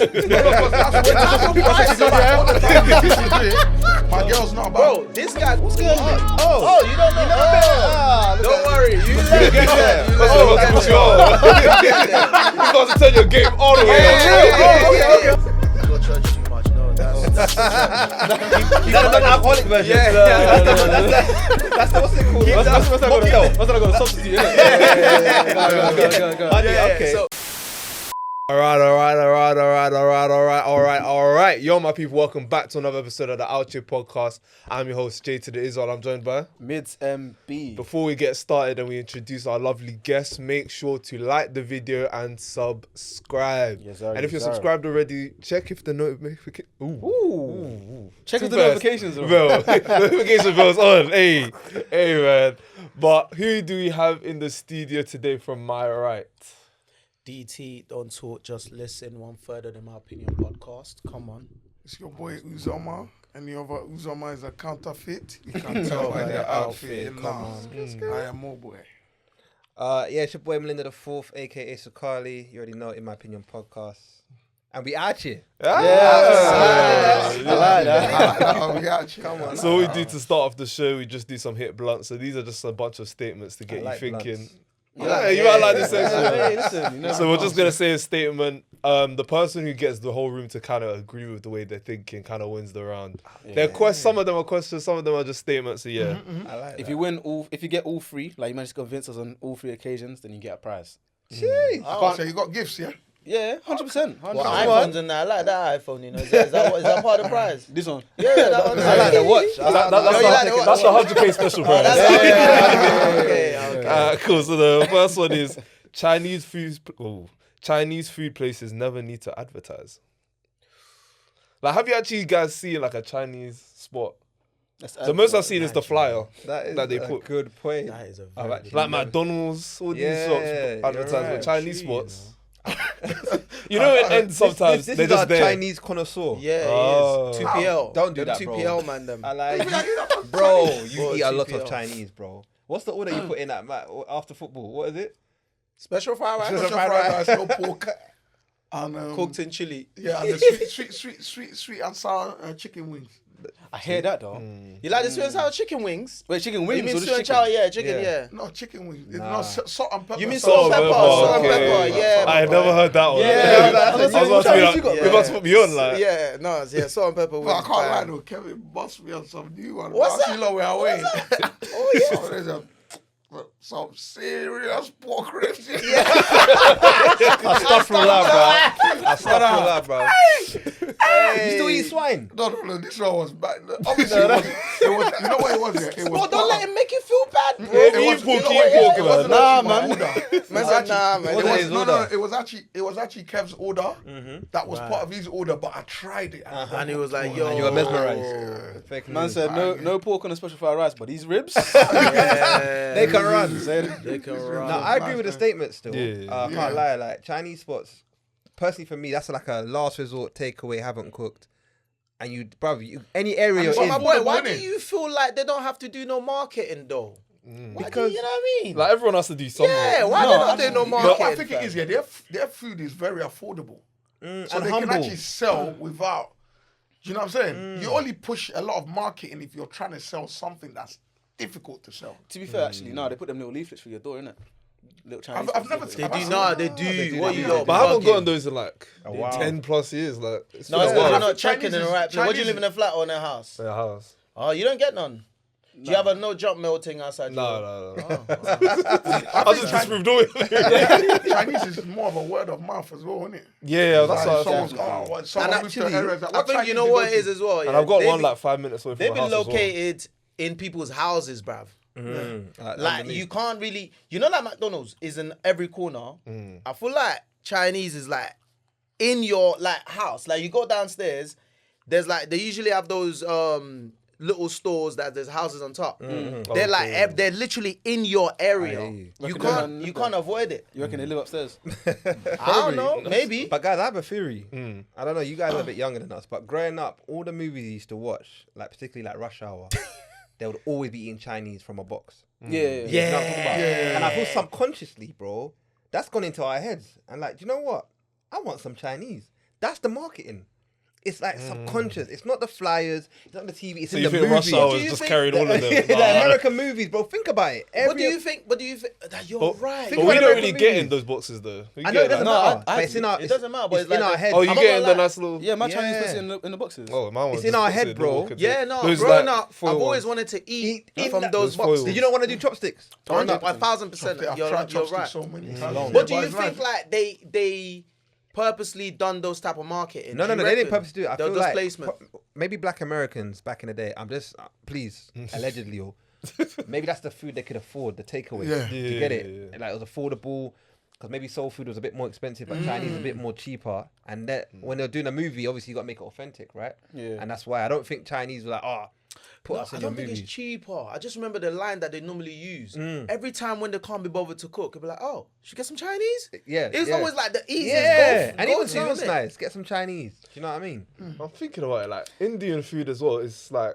My girl's not about. Bro, this guy, what's going on? Oh, You don't know? Don't worry. You let me get there. You're about to turn your game all the way up. You go church too much. No, that's You got an alcoholic version. That's what's it called? What's that going to substitute? Okay. All right. Yo, my people, welcome back to another episode of the Outchea Podcast. I'm your host, Jay to the Israel. I'm joined by Mids MB. Before we get started and we introduce our lovely guests, make sure to like the video and subscribe. Yes, sir. And if you're subscribed already, check if the notification. Check if the notifications are on. Notification bell's on. Hey, man. But who do we have in the studio today from my right? DT, don't talk, just listen. 1/3 of My Opinion podcast. Come on. It's your boy Uzoma, and the other Uzoma is a counterfeit. You can tell by their outfit. Come on. I am more boy. Yeah, it's your boy Melinda the Fourth, aka Sakali. You already know it, In My Opinion podcast. And we out here. I like that. Come on. So what we do to start off the show, we just do some hit blunts. So these are just a bunch of statements to get you thinking. Blunts. You might like this section. Hey, listen, So we're just going to say a statement. The person who gets the whole room to kind of agree with the way they're thinking kind of wins the round. Some of them are questions, some of them are just statements. So yeah. I like if that. you win if you get all three, like you manage to convince us on all three occasions, then you get a prize. Jeez. Oh, so you got gifts, yeah? Yeah, 100%. iPhones and that. I like that iPhone, you know. Is that part of the prize? This one. Yeah, that one. I like the watch. That's the 100k special prize. Okay. Cool. So the first one is Chinese food places never need to advertise. Like, have you actually guys seen like a Chinese spot? The most I've seen is the flyer That is that they a put. good point. That is a very good Like McDonald's, all these Yeah, shops you're advertise right. with Chinese spots. You know, it ends sometimes. This They're is just our there. Chinese connoisseur. Yeah, Oh. it is. 2PL. Don't do Them that, bro. 2PL, man, them. I like bro, you Bro, eat a lot of 2PL. Chinese, bro. What's the order you put in at after football? What is it? Special fried rice. Special fried rice, no pork. And, Cooked in chili. Yeah, and the sweet and sour chicken wings. I hear that though. You like the sweet and sour chicken wings? Wait, chicken You wings mean or sweet just and chicken? sour? Yeah, chicken, Yeah. yeah. No, chicken wings. It's Nah. not salt and pepper. You mean salt and pepper? Salt and pepper, yeah. I had never heard that one. Yeah, I was about to be like, Yeah. you must put me on like. Yeah, no, yeah, salt and pepper. But I wings, can't lie fine. though, Kevin bust me on some new one. What's I'll that? see low where I wait. Oh, yeah. So there's some serious pork ribs. I stuff from that, bro. You still eat swine? No, this one was bad. Obviously, it was, you know what it was? Yeah? It was Oh, don't let him make you feel bad, bro. It wasn't Nah, actually my man. order. Man said, nah, man. What is his order? It was actually Kev's order. That was part of his order, but I tried it. And he was like, yo. And you were mesmerized. Fake Man news. said no pork on a special fried rice, but these ribs. Yeah. They can run. They can run. No, I agree with the statement still. Yeah. I can't lie. Like Chinese spots, personally for me, that's like a last resort takeaway. Haven't cooked, and any area you're But in. my boy, why do winning. you feel like they don't have to do no marketing though? Why do you know what I mean? Like everyone has to do something. Yeah, why they not doing no marketing? I think it is. Yeah, their food is very affordable, so and they humble. can actually sell without. Do you know what I'm saying? You only push a lot of marketing if you're trying to sell something that's difficult to sell. To be fair, actually, no, they put them little leaflets for your door, innit? Little Chinese. I've never. They I've do, seen nah, that. they do. What you lot? But I haven't bugging? gotten those in like wow. 10 plus years. Like, it's No, been it's a because while. you're not checking in the right place. What do you Chinese live in a flat or in a house? In a house. Oh, you don't get none. Do you have a no jump mail thing outside? No. Oh. I just disproved all it. Chinese is more of a word of mouth as well, isn't it? Yeah, that's Like, what I someone And moved to actually, areas like, I what think Chinese you know they what go it is to? as well. And yeah? I've got They've one been- like 5 minutes away from They've my been house as well. located in people's houses, bruv. Like you can't really, you know, like McDonald's is in every corner. I feel like Chinese is like in your like house. Like you go downstairs, there's like they usually have those little stores that there's houses on top. They're like they're literally in your area. You can't avoid it. You reckon they live upstairs? I don't know, maybe. But guys, I have a theory. I don't know, you guys are a bit younger than us, but growing up, all the movies you used to watch, like particularly like Rush Hour, they would always be eating Chinese from a box. Yeah. You know what I'm talking about? And I feel subconsciously, bro, that's gone into our heads. And like, do you know what? I want some Chinese. That's the marketing. It's like subconscious. It's not the flyers. It's not the TV. It's So in you the think movie. Rush Hour do is you just think carried all of them? The American movies, bro. Think about it. What do you think? That you're But- right. Think But we about don't American really get in movies. those boxes though. We I know it get doesn't like- matter, but it's in our. it doesn't matter, but it's in like our head. Oh, you I'm get not in the gonna lie. nice little. Yeah, my Chinese Yeah. pussy in the boxes. Oh, my one. It's in our head, bro. Yeah, no, Those, growing like, up, I've foil always ones. wanted to eat Eat from that- those those boxes. foils. Did you not want to do chopsticks? 1,000%. I've You're tried right. chopsticks so many times. long. But do you But it's think nice. like they purposely done those type of marketing? No, Do you they didn't reckon? purposely do it. I feel Those like placement. maybe Black Americans back in the day. I'm just please allegedly, or maybe that's the food they could afford, the takeaway. Yeah. To get it, Yeah. like it was affordable. Because maybe soul food was a bit more expensive, but Chinese was a bit more cheaper. And that when they're doing a movie, obviously you got to make it authentic, right? Yeah. And that's why I don't think Chinese were like, put us I in your don't think movie. it's cheaper. I just remember the line that they normally use. Mm. Every time when they can't be bothered to cook, they'll be like, "Oh, should we get some Chinese?" Yeah, It's yeah. always like the easiest. Yeah, and go even to, sounds innit? nice. Get some Chinese. Do you know what I mean? I'm thinking about it. Like Indian food as well. It's like.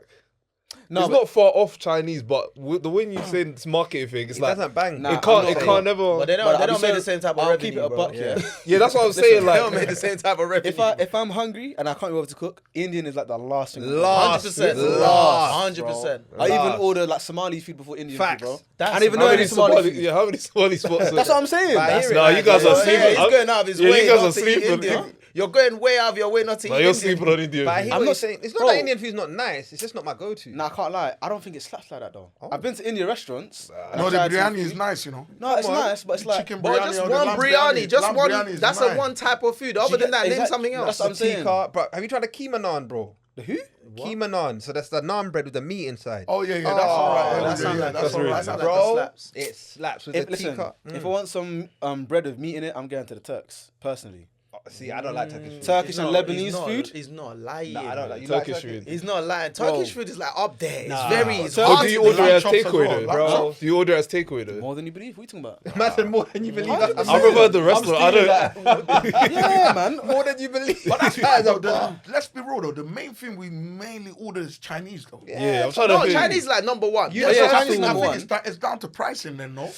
No, it's but- not far off Chinese, but the way you say this marketing thing, it's It like doesn't bang. Nah, it can't. I'm It not can't saying- never. But they But don't. They I'll don't be make so- the same type of I'll revenue, keep it a bro. buck, Yeah. Yeah, that's what I'm Listen, saying. They Like, don't make the same type of revenue. If I'm hungry and I can't be able to cook, Indian is like the last thing. Last. 100%, Last, 100%. I even Last. order like Somali food before Indian Facts. food, bro. That's I don't even know how any many Somali Somali? food. Yeah, how many Somali spots? That's what I'm saying. But I That's hear it. Nah, you guys are Yeah, sleeping. he's going out of his Yeah, way you guys not are to eat sleeping. Indian. You're going way out of your way not to eat Like, you're Indian. sleeping on Indian. But I food. hear I'm what not- you're saying. It's not bro. that Indian food's not nice. It's just not my go-to. Nah, I can't lie. I don't think it slaps like that though. I've been to Indian restaurants. and No, I've the tried some biryani is food. nice, you know. No, it's Come on. nice, but it's like Chicken But biryani just or the one lamb biryani, just Lamb one. biryani is That's mine. a one type of food. Other than that, name exact- something else. that's what I'm saying. Tikka, bro. Have you tried a keema naan, bro? The who? Keema naan. So that's the naan bread with the meat inside. Oh yeah, that's all right. that Yeah, sounds yeah, like- that's that's all really right. nice. That's Bro. all right. slaps. It slaps with If, the listen, tikka. if I want some bread with meat in it, I'm going to the Turks personally. See, I don't like Turkish food. Turkish He's and not- Lebanese he's not- food. He's not lying. Nah, I don't like. You Turkish like food. He's not lying. Turkish food is like up there. It's Nah. very. It's So Or hard do you to order lamb as chops as takeaway well, though, lamb bro? chops. Do you order as takeaway though? More than you believe. What are you talking about? Man said more than you believe. That's- I prefer the restaurant. I don't. Yeah, man. more than you believe. But that's That is though, a bar. let's be real though. The main thing we mainly order is Chinese though. Yeah, I'm trying No, to. Chinese like number one. Yeah, yeah, so Chinese I number think one. it's down to pricing then, no?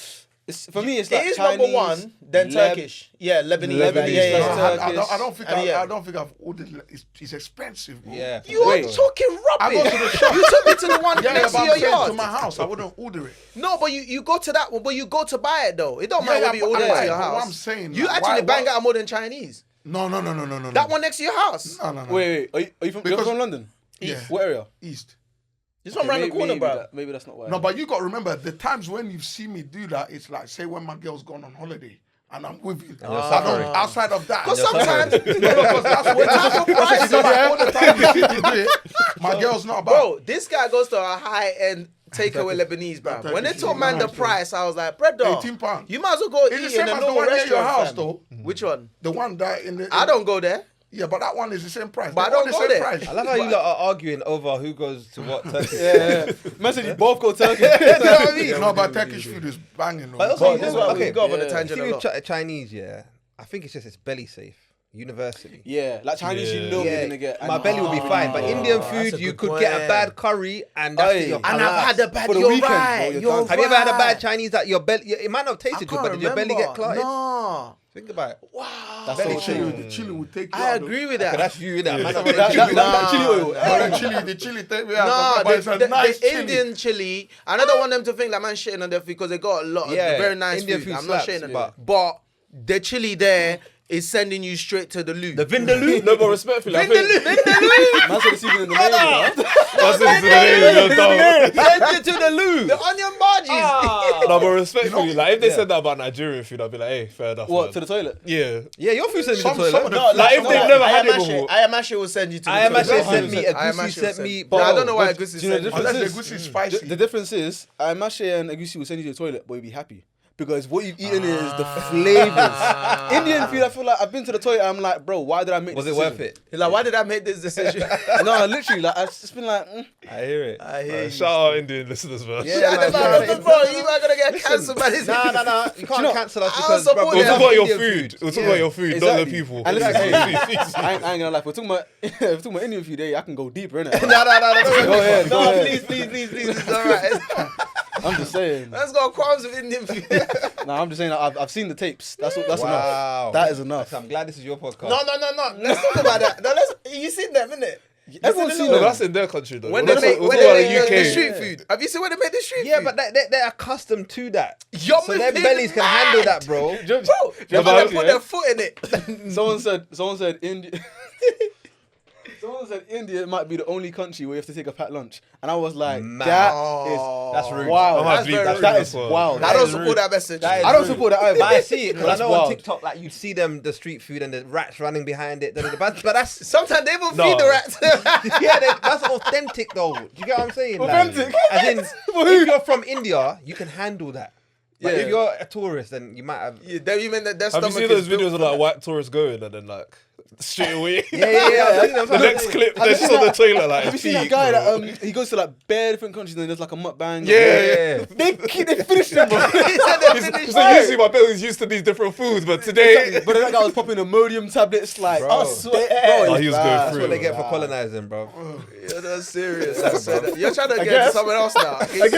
It's, for me, it's It like is Chinese, number one, then Leb- Turkish. Yeah, Lebanese. Lebanese, Yeah, No, yeah. Turkish. I don't think And yeah. I don't think I've ordered. It's expensive, bro. Yeah. You are Wait. talking I go rubbish. to the shop. You took me to the one Yeah, next but to I'm your saying yard. to my house, I wouldn't order it. No, but you go to that one, but you go to buy it though. It don't Yeah, matter yeah, whether you but order it right, to your but house. what I'm saying, You like, actually why- bang why- out more than Chinese. No. That one next to your house. No. Wait, are you from, you're Because- from London? Yeah. What area? East. This one around the corner, bro. Maybe that's not why. No, but you got to remember the times when you see me do that. It's like say when my girl's gone on holiday and I'm with you. you're I don't, suffering. outside of that. Because sometimes, because that's what type of price, it's like all the time you see me do it. My girl's not about. bro, this guy goes to a high-end takeaway Lebanese, bro. When they Turkish told is man the nice, bro. price, I was like, brother, £18. you might as well go It's the eat same in a as the normal one near your restaurant, house, fam. though. Which one? The one that in the. I don't go there. Yeah, but that one is the same price. But I They're all don't the go same there. price. I love how you lot are arguing over who goes to what Turkish. Yeah. Man said you both go Turkish. You know what I mean? No, but Turkish food is banging. But though. also, This is why we okay, go over the yeah. tangent see a with lot. Chinese, yeah, I think it's just it's belly safe, universally. Yeah, like Chinese, you Yeah. know Yeah, you're gonna get. my belly will be fine, but Indian that's food a you good could get a point. bad curry and that's Aye. your And I've had a bad. For the You're weekend, bro, right. you're You're done. Have you ever had a right. bad Chinese that your belly? It might not have I tasted good, can't but did your belly get remember. clotted? No. Think about it. Wow. That's Belly so chili, true. the chili will take you I out. agree with Okay, that. that's you, that man. That chili oil. The chili take me out. No, but it's a nice the chili. Indian chili, and I don't want them to think like man shitting on their food because they got a lot of Yeah, very nice Indian food. food I'm not slaps, shitting on yeah. it. But the chili there is sending you straight to the loo. The vindaloo. No, but respectfully, I think Man said it's even in the name. that's it. You're dumb. Send it to the loo. The onion barges. No, but respectfully, like if they said that about Nigerian food, I'd be like, hey, fair enough. What, man. to the toilet? Yeah. Yeah, your food sent me to Some the of toilet. the No, Like, if they've never had it Ayamashe- before. Ayamashe will send you to the Ayamashe toilet. sent me, 100%. Agusi Ayamashe sent will me, send- I don't know why but Agusi do you know sent the me. difference Unless is- the goose is spicy. The difference is, Mashe and Agusi will send you to the toilet, but you'll be happy. Because what you've eaten is the flavors. Indian food, I feel like I've been to the toilet, I'm like, bro, why did I make Was this it worth decision? it? He's like, why did I make this decision? No, literally, like, I've just been like, I hear it. I hear you. Shout out Indian listeners, man. Yeah, Yeah, man, bro, man. you might gonna get cancelled by this. No. You can't know, cancel us I'll because support bro, We'll them. talk about your Indian food. We'll talk about your food, not Exactly. the people. And listen, hey, Please. I ain't gonna lie, if we're talking about, if we're talking about Indian food, I can go deeper, innit? No. Go ahead, go No, ahead. please, it's all right. I'm just saying. Let's go qualms with Indian food. Nah, I'm just saying I've seen the tapes. That's enough. Wow. That is enough. I'm glad this is your podcast. No. Let's talk about that. No, you seen them, innit? Everyone's seen No, them. that's in their country though. When We're they talking make about the UK. street food. Have you seen when they make the street Yeah, food? but they're accustomed to that. Yo, So their bellies can handle that, bro. Bro, Yeah, they but- put their foot in it. Someone said India. Someone said India might be the only country where you have to take a packed lunch, and I was like, Man. that's rude. Wow, I might that's bleep very that rude. That shit is as well. wild. I don't is support rude. that message. That is I don't rude. support that either. But I see it because I That's know wild. on TikTok, like you see them, the street food and the rats running behind it. But that's Sometimes they will No. feed the rats. that's authentic though. Do you get what I'm saying? Authentic? As in, if you're from India, you can handle that. But Yeah. if you're a tourist, then you might have. Yeah, then you mean that their Have you stomach seen is those built videos for of like that. white tourists going and then like straight away? Yeah. The next clip, they're just on the toilet like. Have you seen that peak, guy bro. that he goes to like bare different countries and there's like a mukbang? Yeah. They finished him, bro. So usually my belly's used to these different foods, but today. But then that guy was popping Imodium tablets like, Bro. I swear. Oh, he was going That's through what they it. get for colonizing, bro. Yeah, that's serious. I said that. You're trying to get to guess. someone else now. Sorry.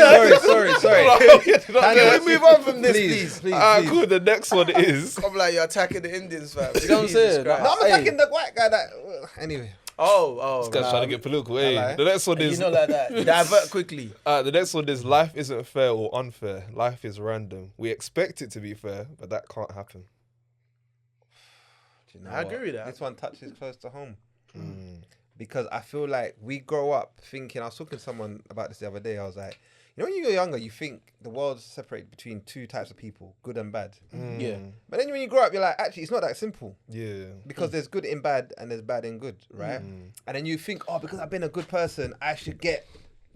Can we move on from this, please? Ah, cool. The next one is. I'm like, you're attacking the Indians, fam. You know what I'm saying? Christ. No, I'm attacking the white guy that. Anyway. Oh. This guy's trying to get political. Hey, lie. the next one You is. know like that. You divert quickly. The next one is life isn't fair or unfair. Life is random. We expect it to be fair, but that can't happen. Do you know I what? agree with that. This one touches close to home. Because I feel like we grow up thinking, I was talking to someone about this the other day, I was like, you know, when you're younger, you think the world's separated between two types of people, good and bad. Yeah. But then when you grow up, you're like, actually, it's not that simple. Yeah. Because there's good in bad and there's bad in good, right? And then you think, oh, because I've been a good person, I should get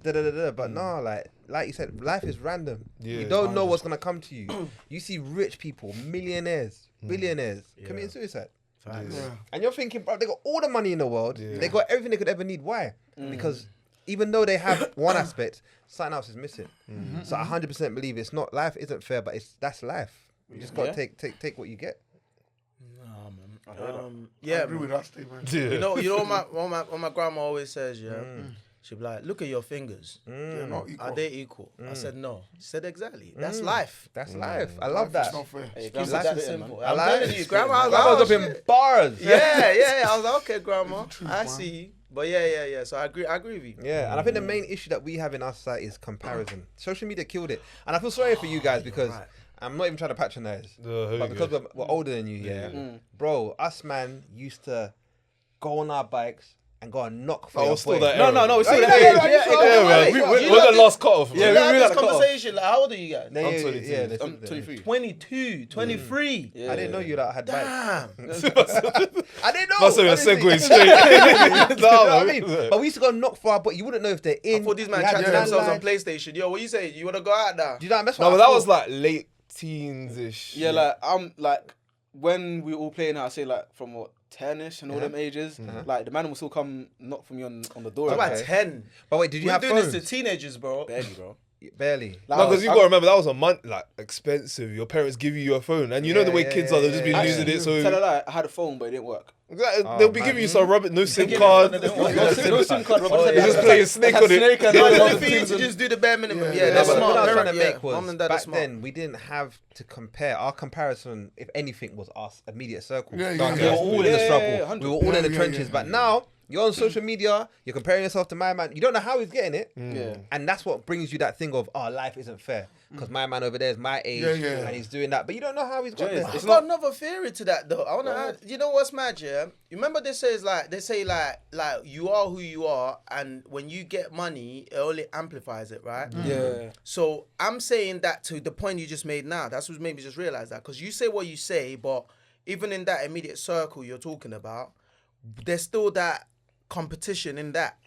da-da-da-da. But no, like you said, life is random. Yeah. You don't know what's going to come to you. You see rich people, millionaires, billionaires, committing suicide. And you're thinking, bro, they got all the money in the world. Yeah. They got everything they could ever need. Why? Because even though they have one aspect, something else is missing. So I 100% believe it's not, life isn't fair, but that's life. You just got to take what you get. I Yeah, agree with that statement. Yeah. You know what my grandma always says, yeah? She'd be like, look at your fingers. They're not equal. Are they equal? I said, no. She said, exactly. That's life. That's life. I love that. It's not fair. Hey, Keep grandma, it that's it, simple. man. I'm like telling it. you, grandma. Grandma's up shit. in bars. Yeah. I was like, okay, grandma. truth, I man. see you. But yeah. So I agree with you. Yeah, and I think the main issue that we have in our society is comparison. Social media killed it. And I feel sorry for you guys because right. I'm not even trying to patronize. Here we But because go. we're older than you, yeah. Bro, us man used to go on our bikes and go and knock for Oh, your still boy. that No, era. no, it's still Yeah, that yeah, age. yeah, Yeah, Yeah, You man. like We're the last cut off. Yeah, We we had like this the cut off. conversation. Like, how old are you guys? Yeah, I'm yeah, 22. yeah, they're I'm still 23. 22, 23. Yeah. I didn't know you that had bikes. Damn. I didn't know. Must have been a honestly. segue straight. You know what I mean? But we used to go knock for our, but you wouldn't know if they're in. I thought these men We had chatting themselves on landlines. PlayStation. Yo, what you say? You want to go out now? Do you know what I mean? That's No, what but I that thought. was like late teens-ish. Yeah, like I'm like when we all playing, I say like from what 10ish and all them ages, like the man will still come knock for me on the door. I'm Like, about 10. But wait, did you We're have doing phones? this to teenagers, bro. barely, bro. Barely. Like, No, because you I- got to remember that was a month, like expensive. Your parents give you your phone, and you know the way Yeah, kids yeah, are, they'll just be yeah, losing it. So Tell a lie, I had a phone, but it didn't work. they'll be man. giving you some rubbish, no SIM give card. you You No SIM card, bro. Oh, I yeah. had- just play a snake I had on it. Snake and It's all only those for you things to and- just do the bare minimum. Yeah, Yeah, yeah, that's but The point smart. I was trying to Parent, make was Mom and dad are back smart. then we didn't have to compare. Our comparison, if anything, was our immediate circle. Yeah, We yeah, were yeah. all in the Yeah, struggle. yeah, We were all in the yeah, trenches. yeah. But now you're on social media. You're comparing yourself to my man. You don't know how he's getting it. Yeah. And that's what brings you that thing of, oh, life isn't fair. Because my man over there is my age Yeah. and he's doing that. But you don't know how he's got Yeah, there. it's I've got another theory to that though. I want to add. You know what's mad, yeah? You remember they say you are who you are, and when you get money, it only amplifies it, right? Yeah. So I'm saying that to the point you just made now. That's what made me just realize that, because you say what you say, but even in that immediate circle you're talking about, there's still that competition in that.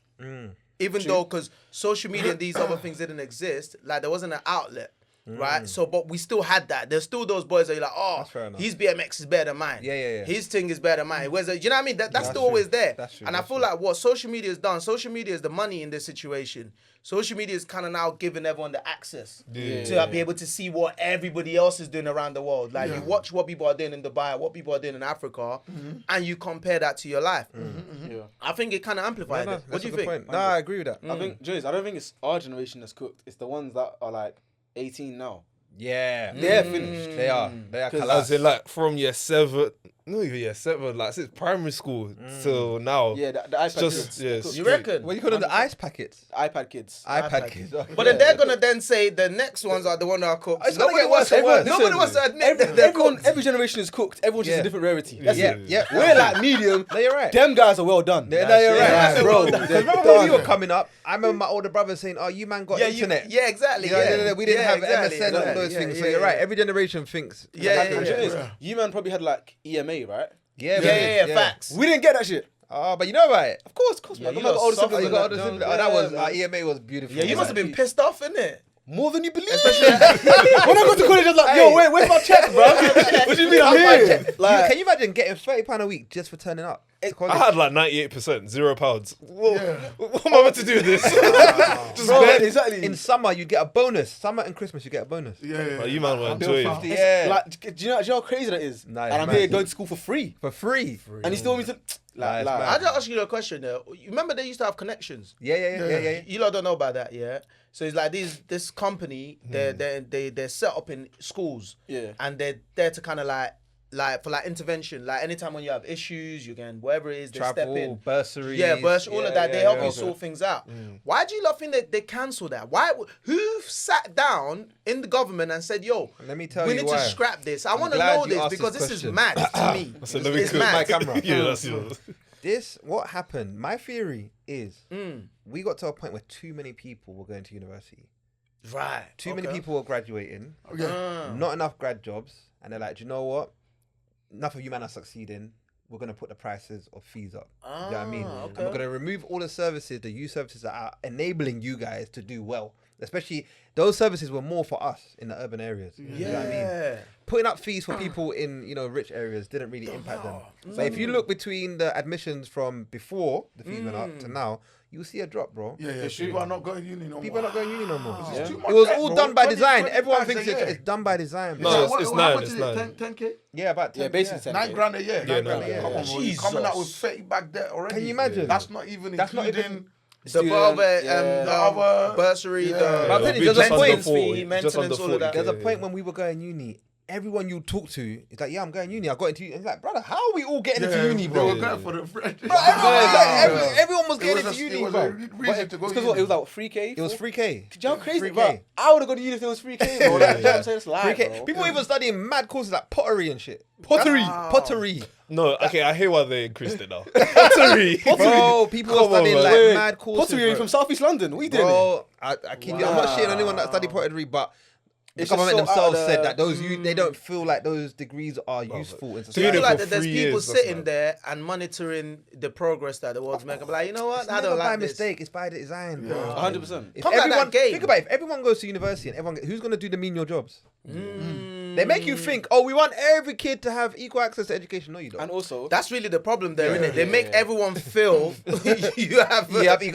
Even though, because social media and these other things didn't exist, like there wasn't an outlet, right? So, but we still had that. There's still those boys that you're like, oh, That's fair enough. his BMX is better than mine. Yeah. His thing is better than mine. Whereas, you know what I mean? That's still true. always there. That's true, And I that's feel true. like what social media has done, social media is the money in this situation. Social media is kind of now giving everyone the access to be able to see what everybody else is doing around the world. Like you watch what people are doing in Dubai, what people are doing in Africa, and you compare that to your life. Yeah. I think it kind of amplified it. What do you think? No, I agree with that. I think, Jace, I don't think it's our generation that's cooked. It's the ones that are like 18 now. Yeah. They're finished. They are. They are. As in, like, from year 7, not even year 7, like, since primary school till now. Yeah, the iPad Just, kids. yeah, You straight. reckon? What do you call them? The ice packets. iPad kids. iPad kids. But then they're gonna then say the next ones are the one that are cooked. It's gonna Nobody get wants worse and worse. Nobody wants to admit that they're cooked. Every generation is cooked. Everyone's just Yeah. a different rarity. That's Yeah, it. yeah. We're like medium. No, you're right. Them guys are well done. No, you're Yeah, right, bro. Because They're remember when you were done. coming up? I remember my older brother saying, "Oh, you man got internet." Yeah, exactly. Yeah, we didn't Yeah, have exactly, MSN and all exactly. those Yeah, things. yeah, So you're yeah. right. Every generation thinks. Yeah, And yeah, the shit is, yeah. you man probably had like EMA, right? Yeah, Yeah, man. facts. We didn't get that shit. Oh, but you know about it. Of course, Yeah, man. you I'm not lot older suffer. siblings. You than got that. other sibling. Yeah, Oh, that was man. EMA was beautiful. Yeah, you must have been pissed off, innit? More than you believe. When I go to college, I was like, yo, wait, where's my check, bro? What do you mean I'm here? Like, Can you imagine getting £30 a week just for turning up? to college? I had like 98%, £0. What am I meant to do with this? Just bro, bet. exactly. In summer, you get a bonus. Summer and Christmas, you get a bonus. Yeah. You man were enjoying. Yeah. Like, do you know how crazy that is? Nah, And it's I'm mad. here going to school for free. For free. And you still want me to... Nah, it's Like, mad. I just ask you a question there. You remember they used to have connections? Yeah. You lot don't know about that, yeah? So it's like this company, they're set up in schools. Yeah. And they're there to kind of like for like intervention. Like anytime when you have issues, you can, whatever it is, they step Travel, in. bursaries. Yeah, all of that. They help you okay. sort things out. Why do you lot think that they cancel that? Why? Who sat down in the government and said, "Yo, Let me tell we you need why. to scrap this"? I want to glad know you this asked because this this is question. mad to me. So let me It's cook mad. my camera. Yeah, that's yours. What happened? My theory is we got to a point where too many people were going to university. Right. Too many people were graduating. Not enough grad jobs. And they're like, do you know what? Enough of you man are succeeding. We're going to put the prices of fees up. You know what I mean? And we're going to remove all the services, the youth services that are enabling you guys to do well. Especially those services were more for us in the urban areas. You know what I mean? Putting up fees for people in, rich areas didn't really impact them. But if you look between the admissions from before the fees went up to now, you'll see a drop, bro. Yeah. People are not going uni no more. People are not going uni no more. It's too It much was debt, all bro. done by 20 design. 20 Everyone bags a thinks year. it's done by design. No, bro. it's How nine, much it's is nine. it? 10K? Yeah, about 10, basically 10K. $9,000 a year. Yeah, grand a year. Come on, bro. You're coming out with 30 bag debt already. Can you imagine? That's not even That's not including... even- The other, the other- bursary, Yeah. the But I'm telling you, Just there's a under point. 40, fee, just maintenance, under all of that. 40K. There's a point when we were going uni. Everyone you talk to is like, yeah, I'm going uni. I got into uni. It's like, brother, how are we all getting into uni, They bro? were going for the bread. Everyone was It getting was into uni, it was bro. a reason to go It's because uni. it was like 3K? It was 3K. Do you know how crazy? 3K. Bro, I would have gone to uni if it was 3K, bro. Like, you know what I'm saying? It's live, 3K. bro. People even studying mad courses like pottery and shit. Pottery. Pottery. No, okay, I hear why they increased it now. Pottery. Bro, people were Come on, studying man. like Wait, mad courses. Pottery, are you bro. from Southeast London? What are you doing? Bro, I kid you, I'm not shitting on anyone that studied pottery, but the It's just government so out themselves of said the- that those they don't feel like those degrees are useful in Do you Doing society. feel it like for that there's 3 people years, that's sitting mad. there and monitoring the progress that the world's making? But like, you know what? It's I never don't by like this. mistake. It's by design, bro. 100%. If Come like that everyone, game. think about it, if everyone goes to university and who's going to do the menial jobs? They make you think, oh, we want every kid to have equal access to education. No, you don't. And also, That's really the problem there, isn't it? They make everyone feel you have.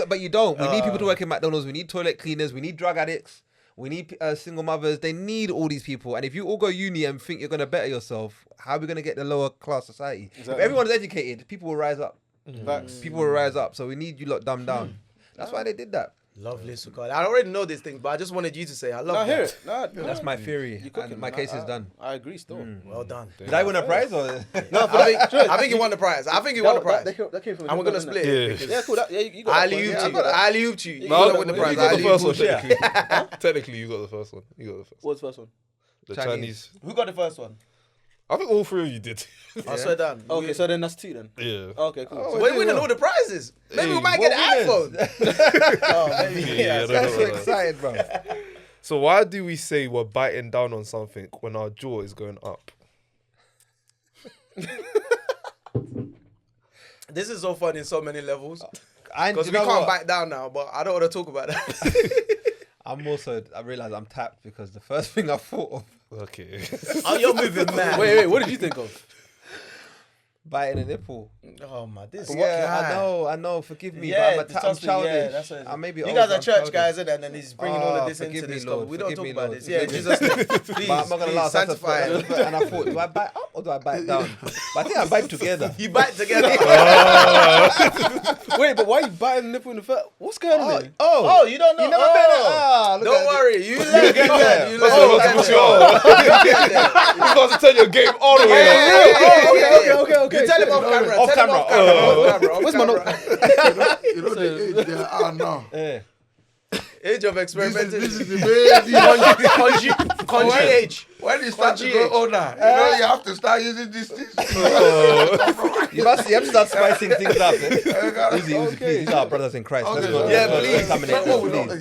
but you don't. We need people to work in McDonald's. We need toilet cleaners. We need drug addicts. We need single mothers. They need all these people. And if you all go uni and think you're going to better yourself, how are we going to get the lower class society? If everyone's educated, people will rise up. facts. People will rise up. So we need you lot dumbed down. That's why they did that. Lovely, Sukali. I already know these things, but I just wanted you to say I love I that. hear it. Nah, That's my theory. You're cooking, And my man. case is done. I agree still. Well done. Did I win a prize or? I think you won the prize. I think you won the prize. That came from And we're gonna isn't split it? it. Yeah. because Yeah, cool. You got I that point. alley-ooped Yeah, I you. got that. I alley-ooped you. You No, gotta win the you prize. got I the first one. alley-ooped you. Technically, you got the first one. You got the first. What's the first one? The Chinese. Chinese. Who got the first one? I think all 3 of you did. I swear down. Okay, so then that's 2 then. Yeah. Okay, cool. We're winning all the prizes. Maybe we might get an iPhone. Oh, maybe. Yeah, I don't That's know so about that. excited, bro. So why do we say we're biting down on something when our jaw is going up? This is so fun in so many levels. Because Because we can't back down now, but I don't want to talk about that. I realize I'm tapped because the first thing I thought of, Okay. Oh, you're moving mad. Wait, what did you think of? Biting a nipple. Oh my, this. Yeah, I know. Forgive me, Yeah, but I'm childish. I may be you old, guys are I'm church childish. guys, and then he's bringing all of this forgive into me, this. Lord. We don't Forgive talk me, about Lord. this. Yeah, Forgive me. Jesus, please, But I'm not gonna please, lie, sanctify it. and I thought, do I bite up or do I bite down? But I think I bite together. You bite together. Wait, but why you biting the nipple in the first? What's going on there? Oh, you don't know? You never been there? Look Don't at worry, you learn. get there. You That's learn. what's you got to turn your game all the way up. Okay. You tell him off camera. Off Tell him camera. Where's my note? You know the age there are now. Yeah. Age of experimenting. This is the baby. Conji age. When you start to Conji grow age. older, you have to start using this. You have to start spicing things up. Easy, please. These are brothers in Christ. Let's not contaminate this,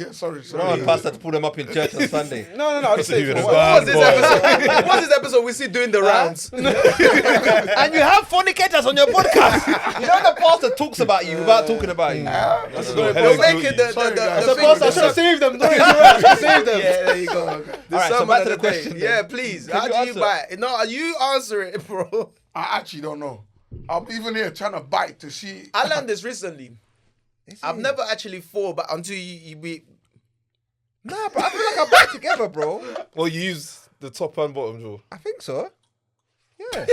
please. Sorry. I don't want pastor to pull them up in church on Sunday. No. I just say Even for a what? What's this episode? What's this episode? We see doing the rounds. And you have fornicators on your podcast. You know the pastor talks about you without talking about you. That's a little We're headache making guilty. the I should have saved them. Save them. Yeah, there you go. The Alright, so sermon back of to the day. question Yeah, then. please. Can How you do you answer? bite? No, you answer it, bro. I actually don't know. I'm even here trying to bite to see. I learned this recently. I've never actually thought, but until you Nah, bro. I feel like I bite together, bro. Well, you use the top and bottom jaw. I think so. Yeah.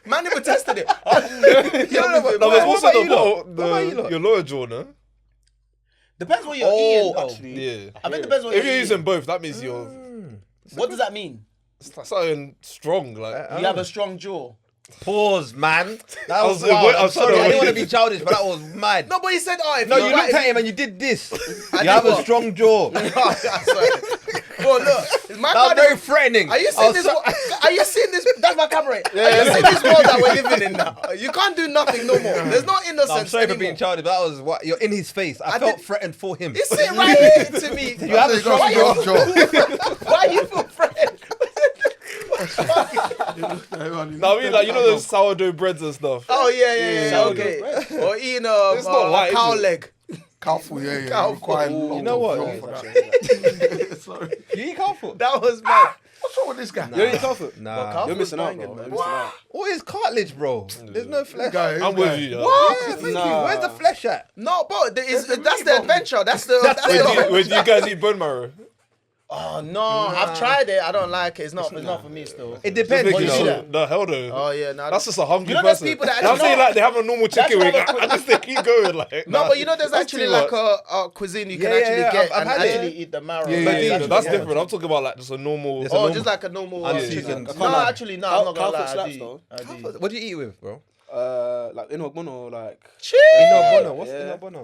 man never tested it. No, but also about the you lot? bottom, What about you lot? your lower jaw, no? Depends what you're eating. Though. Yeah. I think it depends what If you're you're using eating. both, that means you're What does that mean? something strong. Like You have a strong jaw. Pause, man. That was was- wild. I I'm was sorry. sorry. I didn't want to be childish, but that was mad. No, but he said, "Oh, if No, you bite- looked at him and you did this. I You have did a what? strong jaw. Sorry. Well, look, my That was God very is- threatening. Are you I seeing was this? so- Are you seeing this? That's my camera. Are you seeing this world that we're living in now? You can't do nothing no more. There's no innocence I'm sorry for anymore. being childish, but that was what you're in his face. I felt threatened for him. He's sitting right here to me. You have a strong jaw. Why you feel threatened? No, I mean, like, you know those sourdough breads and stuff. Oh yeah. Okay. Or eating It's not light, a cow is it? leg. Cow food, yeah. Cow Require food. a lot You know of what? fuel for that. Sorry. You eat cow foot? That was mad. What's wrong with this guy? You don't eat comfort. Nah. cow You're food's missing out, banging, bro. man. You're missing out. What is cartilage, bro? There's no flesh. I'm with you. Yeah, thank you. Nah. Where's the flesh at? No, but that's the the meat bone. adventure. That's the. Wait, do you guys eat bone marrow? Oh no, I've tried it. I don't like it. It's not for me still. It depends, What you you do know. that? No, hell no. Oh yeah, no. That's just a hungry You know, there's person. people that I'm actually saying know. like they have a normal chicken wing. I just they keep going like. No, nah, but you know, there's that's actually too like much. a cuisine you can Yeah, actually yeah, get I've and had it. actually eat the marrow. Yeah, Like, yeah, it's yeah, actually- that's different. I'm talking about like just a normal. It's Oh, normal. just like a normal Unseasoned. chicken. No, actually, no, I'm not gonna Cow lie. foot I slaps, do. though. I do. What do you eat with, bro? Like in Ogbono, like Chill. Inobono. What's Yeah. Inobono?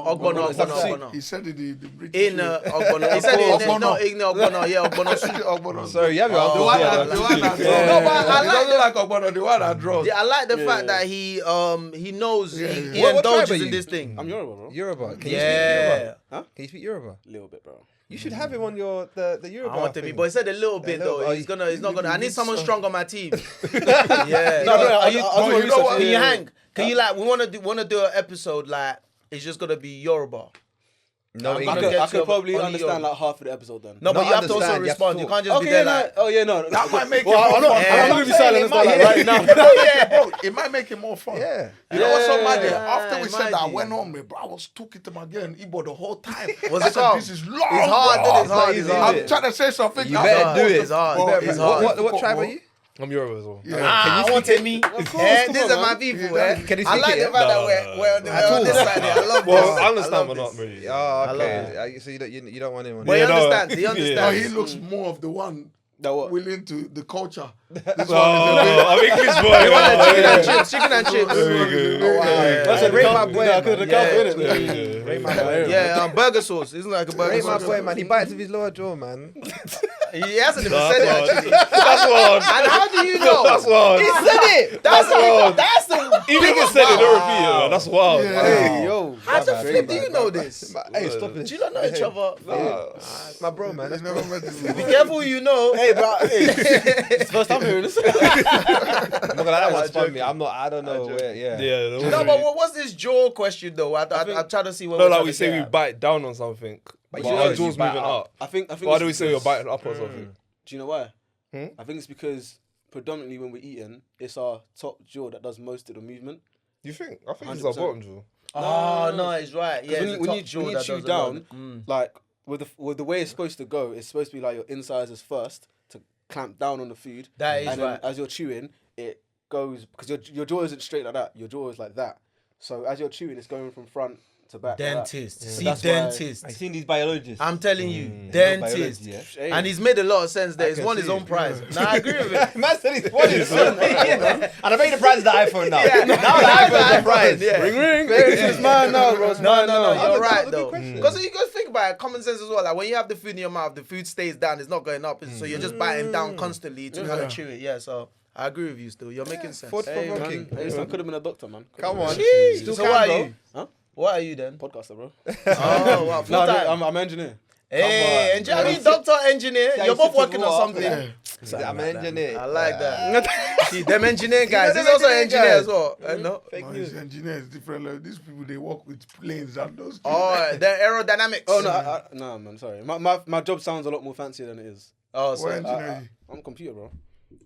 Ogbono. He said it the British. In Ogbono. He said it in Ogbono. Yeah, Ogbono soup. Ogbono. Sorry, you have your The uncle. one here, that man. draws. No, but I He like doesn't like Ogbono, the one that draws. Yeah, I like the fact that he knows he What tribe are indulges you? in this thing. I'm Yoruba, bro. Yoruba. Can you speak Yeah. Yoruba? Huh? Can you speak Yoruba? A little bit, bro. You should have him on your the Yoruba. I want to be, thing. but he said a little bit little- though. oh, He's not gonna. I need someone strong on my team. Yeah. No, Are you, I'll do my you know research, what? Can you yeah. hang? Can you like? We want to do an episode like it's just gonna be Yoruba. No I'm English. gonna get I could to probably only understand Yoruba. like half of the episode then. No, but Not you have to also understand, you have to respond. You talk. can't just be Okay, there no, like. oh yeah, no. That might make it Well, more I'm not fun. I'm not gonna be silent and might- stuff like right now. Bro, it might make it more fun. Yeah. You know what's so mad? Yeah, After we it said might that, I be. went home, bro. I was talking to my girl in Igbo the whole time. Was I it said, calm? this is long. It's hard. bro. It's hard. It's hard. I'm trying to say something. You better do it. It's hard. Bro, It's bro, hard. What tribe are you? I'm Yoruba as well. Ah, I want to me. These are my people. Can you I speak like it, the fact No, that no, we're on this side. I love Well, this. I understand, love but not this. really. Oh, love okay. So you don't want him on. But he Yeah, no. understands. He Yeah. No, understands. he looks more of the one That what? willing to the culture. This Oh, one is a bit. I'm English boy. Chicken and chips. Chicken and chips. That's a Rate my boy, I man. could have Yeah. come in it. Rate my boy. Yeah, burger sauce. Isn't like a burger Rate my sauce? boy, man. He bites with his lower jaw, man. He hasn't even said it actually. That's one. And how do you know? That's one. He said it. That's wild. that's the Even if biggest they said it, wow. don't repeat it, man. That's wild. Yeah. Hey, yo. How the flip do you know this? Hey, stop it. Do you not know each other? It's my bro, man. He's never met this Be careful, you know. Hey, bro. Hey, it's the first time hearing this. I'm not gonna lie, that was fun me. I don't know where. Yeah. Yeah. No, but what's this jaw question though? I'm trying to see what. No, we're like trying we to say get we at. bite down on something, but you our know jaw's you bite moving up. I think Why it's do we say we're because- biting up or something? Do you know why? I think it's because predominantly when we're eating, it's our top jaw that does most of the movement. You think? I think it's our 100%. bottom jaw. Oh no, he's right. Yeah, When you chew down, like with the way it's supposed to go, it's supposed to be like your incisors first to clamp down on the food. That is and then right. as you're chewing, it goes because your jaw isn't straight like that. Your jaw is like that. So as you're chewing, it's going from front to back. Dentist. Like See, that's why- dentist. I've seen these biologists. I'm telling you, dentist. biology, yeah. And he's made a lot of sense there. I He's can won his see own it. prize. No, I agree with it. Man said he's won his own. And I bet the prize is the iPhone now. Yeah, Now the iPhone's the prize. Yeah. Ring ring. It's mine now, bro. It's No, mine no, now. you're That's a right good though. question. Because you gotta think about it, common sense as well. Like when you have the food in your mouth, the food stays down, it's not going up. So you're just biting down constantly to kind of chew it. Yeah, so I agree with you still. You're making sense. Hey, man. Provoking. Hey, listen, I could have been a doctor, man. Come on. Jeez. So what are bro. you? Huh? What are you then? Podcaster, bro. Oh, wow. Full No, time. I'm an engineer. Hey, engineer. I mean, doctor, engineer. Yeah, You're you both sit working with on what? something. I'm an engineer. I like that. See, them engineering guys. them He's also an engineering engineer guys. as well. No? Fake No, news. these engineers different level. These people they work with planes and those. Oh, the aerodynamics. Oh no, no, man. Sorry, my job sounds a lot more fancier than it is. Oh, What so engineer? I'm a computer, bro.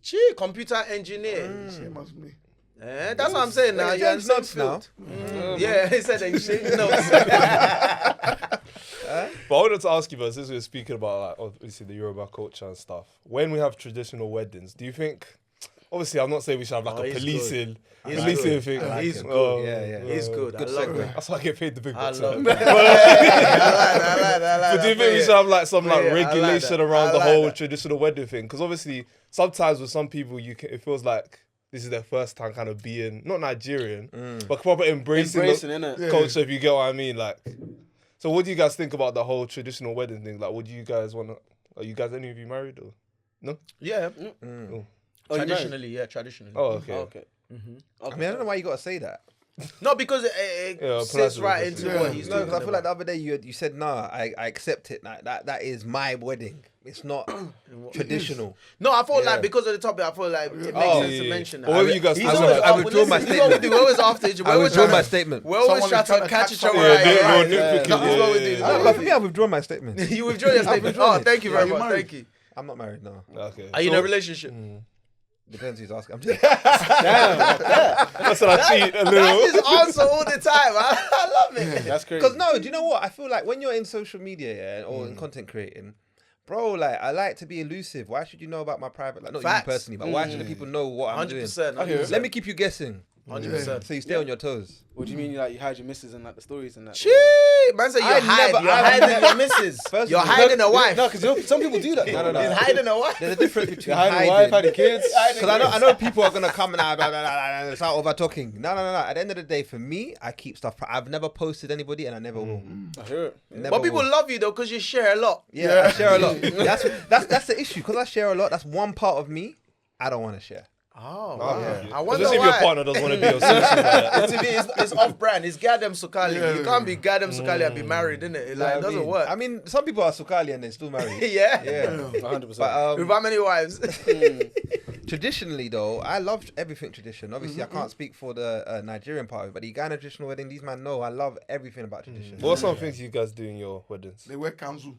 gee, computer engineer. Same as me. That's what I'm saying now. Wait, You're in James the same notes now. field. Yeah, he said that you should know. But I wanted to ask you, but since we were speaking about like obviously the Yoruba culture and stuff, when we have traditional weddings, do you think? Obviously, I'm not saying we should have like Oh, a he's policing good. thing. He's good. Oh, Yeah. He's good. I love that. That's why I get paid the big I bucks. love But that. I like that. do you think we should have like some like Yeah, I like regulation that. around I the like whole that. traditional wedding thing? Because obviously, sometimes with some people, it feels like this is their first time kind of being not Nigerian, but proper embracing innit? the culture. If you get what I mean, like. So, what do you guys think about the whole traditional wedding thing? Like, would you guys want to? Are you guys any of you married or no? Yeah. Oh, Oh, you married? Traditionally, yeah, traditionally. oh okay. Oh, okay. I mean, I don't know why you got to say that. No, because it Yeah, sits polite right to into the what he's No, doing. because I feel like the other day you said, nah, I accept it. Like, that is my wedding. It's not traditional. No, I thought Yeah. like because of the topic, I thought like it makes Oh, sense to yeah. mention that. Or whether you guys He's I always would- I withdraw my this is what we do. We're always after each other. I We're always withdraw trying my to- statement. We're always Someone trying is trying to to catch catch each other. someone. Yeah, Right, nitpicking, That's what we do. yeah. But for me, I've withdrawn my statement. You withdraw your statement. withdrawn Oh, it. thank you very Are you much. married? Thank you. I'm not married now. Okay. Are you in a relationship? Depends who's asking. I'm just That's what I cheat a That's little. his answer all the time. I love it. That's crazy. Because no, do you know what? I feel like when you're in social media or in content creating, bro, like I like to be elusive. Why should you know about my private? Like not Facts. you personally, but why should the people know what I'm doing? 100%. Let me keep you guessing. 100%. So you stay on your toes. What do you mean? Like you hide your missus and like the stories and that? Gee, man said you're I've hiding your missus. First You're of all- hiding a wife. No, because some people do that. No. He's hiding a wife. There's a difference between You're hiding a wife, hiding kids. Because I know people are gonna come and blah, blah, blah, blah, blah, start over talking. No. At the end of the day, for me, I keep stuff. I've never posted anybody, and I never will. I hear it. Never But people will. love you though because you share a lot. Yeah, I share a lot. That's the issue. Because I share a lot. That's one part of me I don't want to share. Oh, Yeah. I wonder Just if your why. partner doesn't want to be your social like that. It's off-brand. It's Gadem Sukali. You can't be Gadem Sukali and be married, innit? Like, it doesn't work. I mean, some people are Sukali and they're still married. yeah. Yeah. 100%. But With how many wives? traditionally, though, I love everything tradition. Obviously, I can't speak for the Nigerian part of it, but the Ghana traditional wedding, these men know I love everything about tradition. What are some things you guys do in your weddings? They wear kanzu.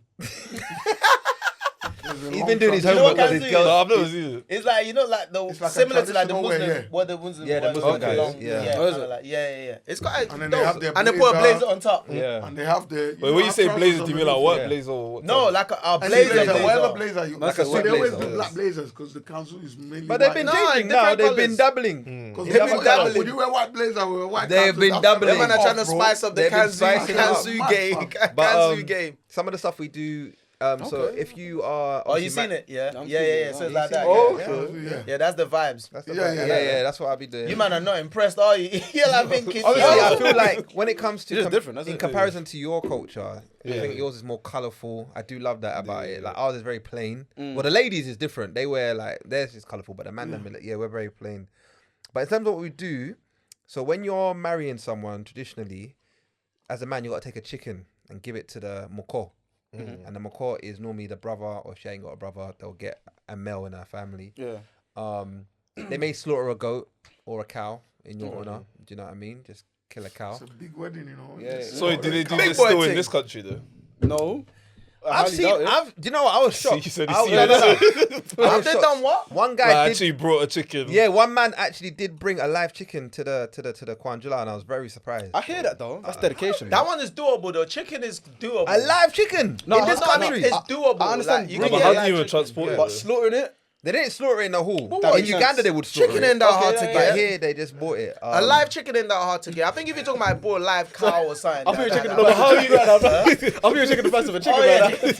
He's been doing his You know homework what with his Kanzu girls. No, I've never seen it. It's like, you know, like the It's like a similar to like the traditional wear, Muslim, yeah. what the Muslim, Yeah, the wear, Muslim like, guys, long- yeah. yeah, Oh, is kinda it? like, yeah. It's quite And then they dope. have their And they put a blazer. blazer on top. Yeah. And they have the. Wait, when you say blazer, do you mean like what Yeah. blazer or what? No, type? like a Any blazer, blazer, whatever blazer. blazer you Like like. a So they always blazer. do black blazers because the council is mainly. But they've been No, changing different now. They've colours. been dabbling. Because They've been dabbling. Would you wear white blazer with a white? They've kanzu? been That's dabbling. Them man are trying to off, bro. spice up the They've been spicing it up. Kanzu game. But, Kanzu game. Some of the stuff we do. So if you are, Oh, you obviously seen it? Yeah. I'm Yeah. seeing it. So it's Oh, like that. Oh, yeah. okay. Yeah. Yeah, that's the vibes. That's the Yeah, vibe. yeah, yeah, yeah. that's what I'll be doing. You man are not impressed, are you? You're like thinking. Obviously, yo. I feel like when it comes to It is different, isn't in it? comparison to your culture, Yeah. I think yours is more colourful. I do love that about it. Like ours is very plain. Well, the ladies is different. They wear like theirs is colourful, but the man them like, yeah, we're very plain. But in terms of what we do, so when you're marrying someone traditionally, as a man, you got to take a chicken and give it to the moko. And the moko is normally the brother, or if she ain't got a brother, they'll get a male in her family. Yeah. They may slaughter a goat or a cow in your honor. Do you know what I mean? Just kill a cow. It's a big wedding, you know. Yeah. Just- So do they do Big this boy still in thing. this country though? No. I've seen. Do you know what? I was shocked. You said I you was- see I Have was they shocked. done what? One guy Like, did. actually brought a chicken. Yeah, one man actually did bring a live chicken to the Kwanjula, and I was very surprised. I hear that though. That's dedication. That one is doable though. Chicken is doable. A live chicken. No, in this I- country, no, it's doable. I understand Like, you No, can but get how a do live you even chicken. transport it? But slaughtering it. They didn't slaughter it in the hall. what? In Makes Uganda, sense. they would slaughter Chicken it. ain't that hard to yeah, get. But here, they just bought it. A live chicken ain't that hard to get. I think if you're talking about a live cow or something. I thought you were checking the No, but how you? I thought you were checking the price of a chicken yeah. right now.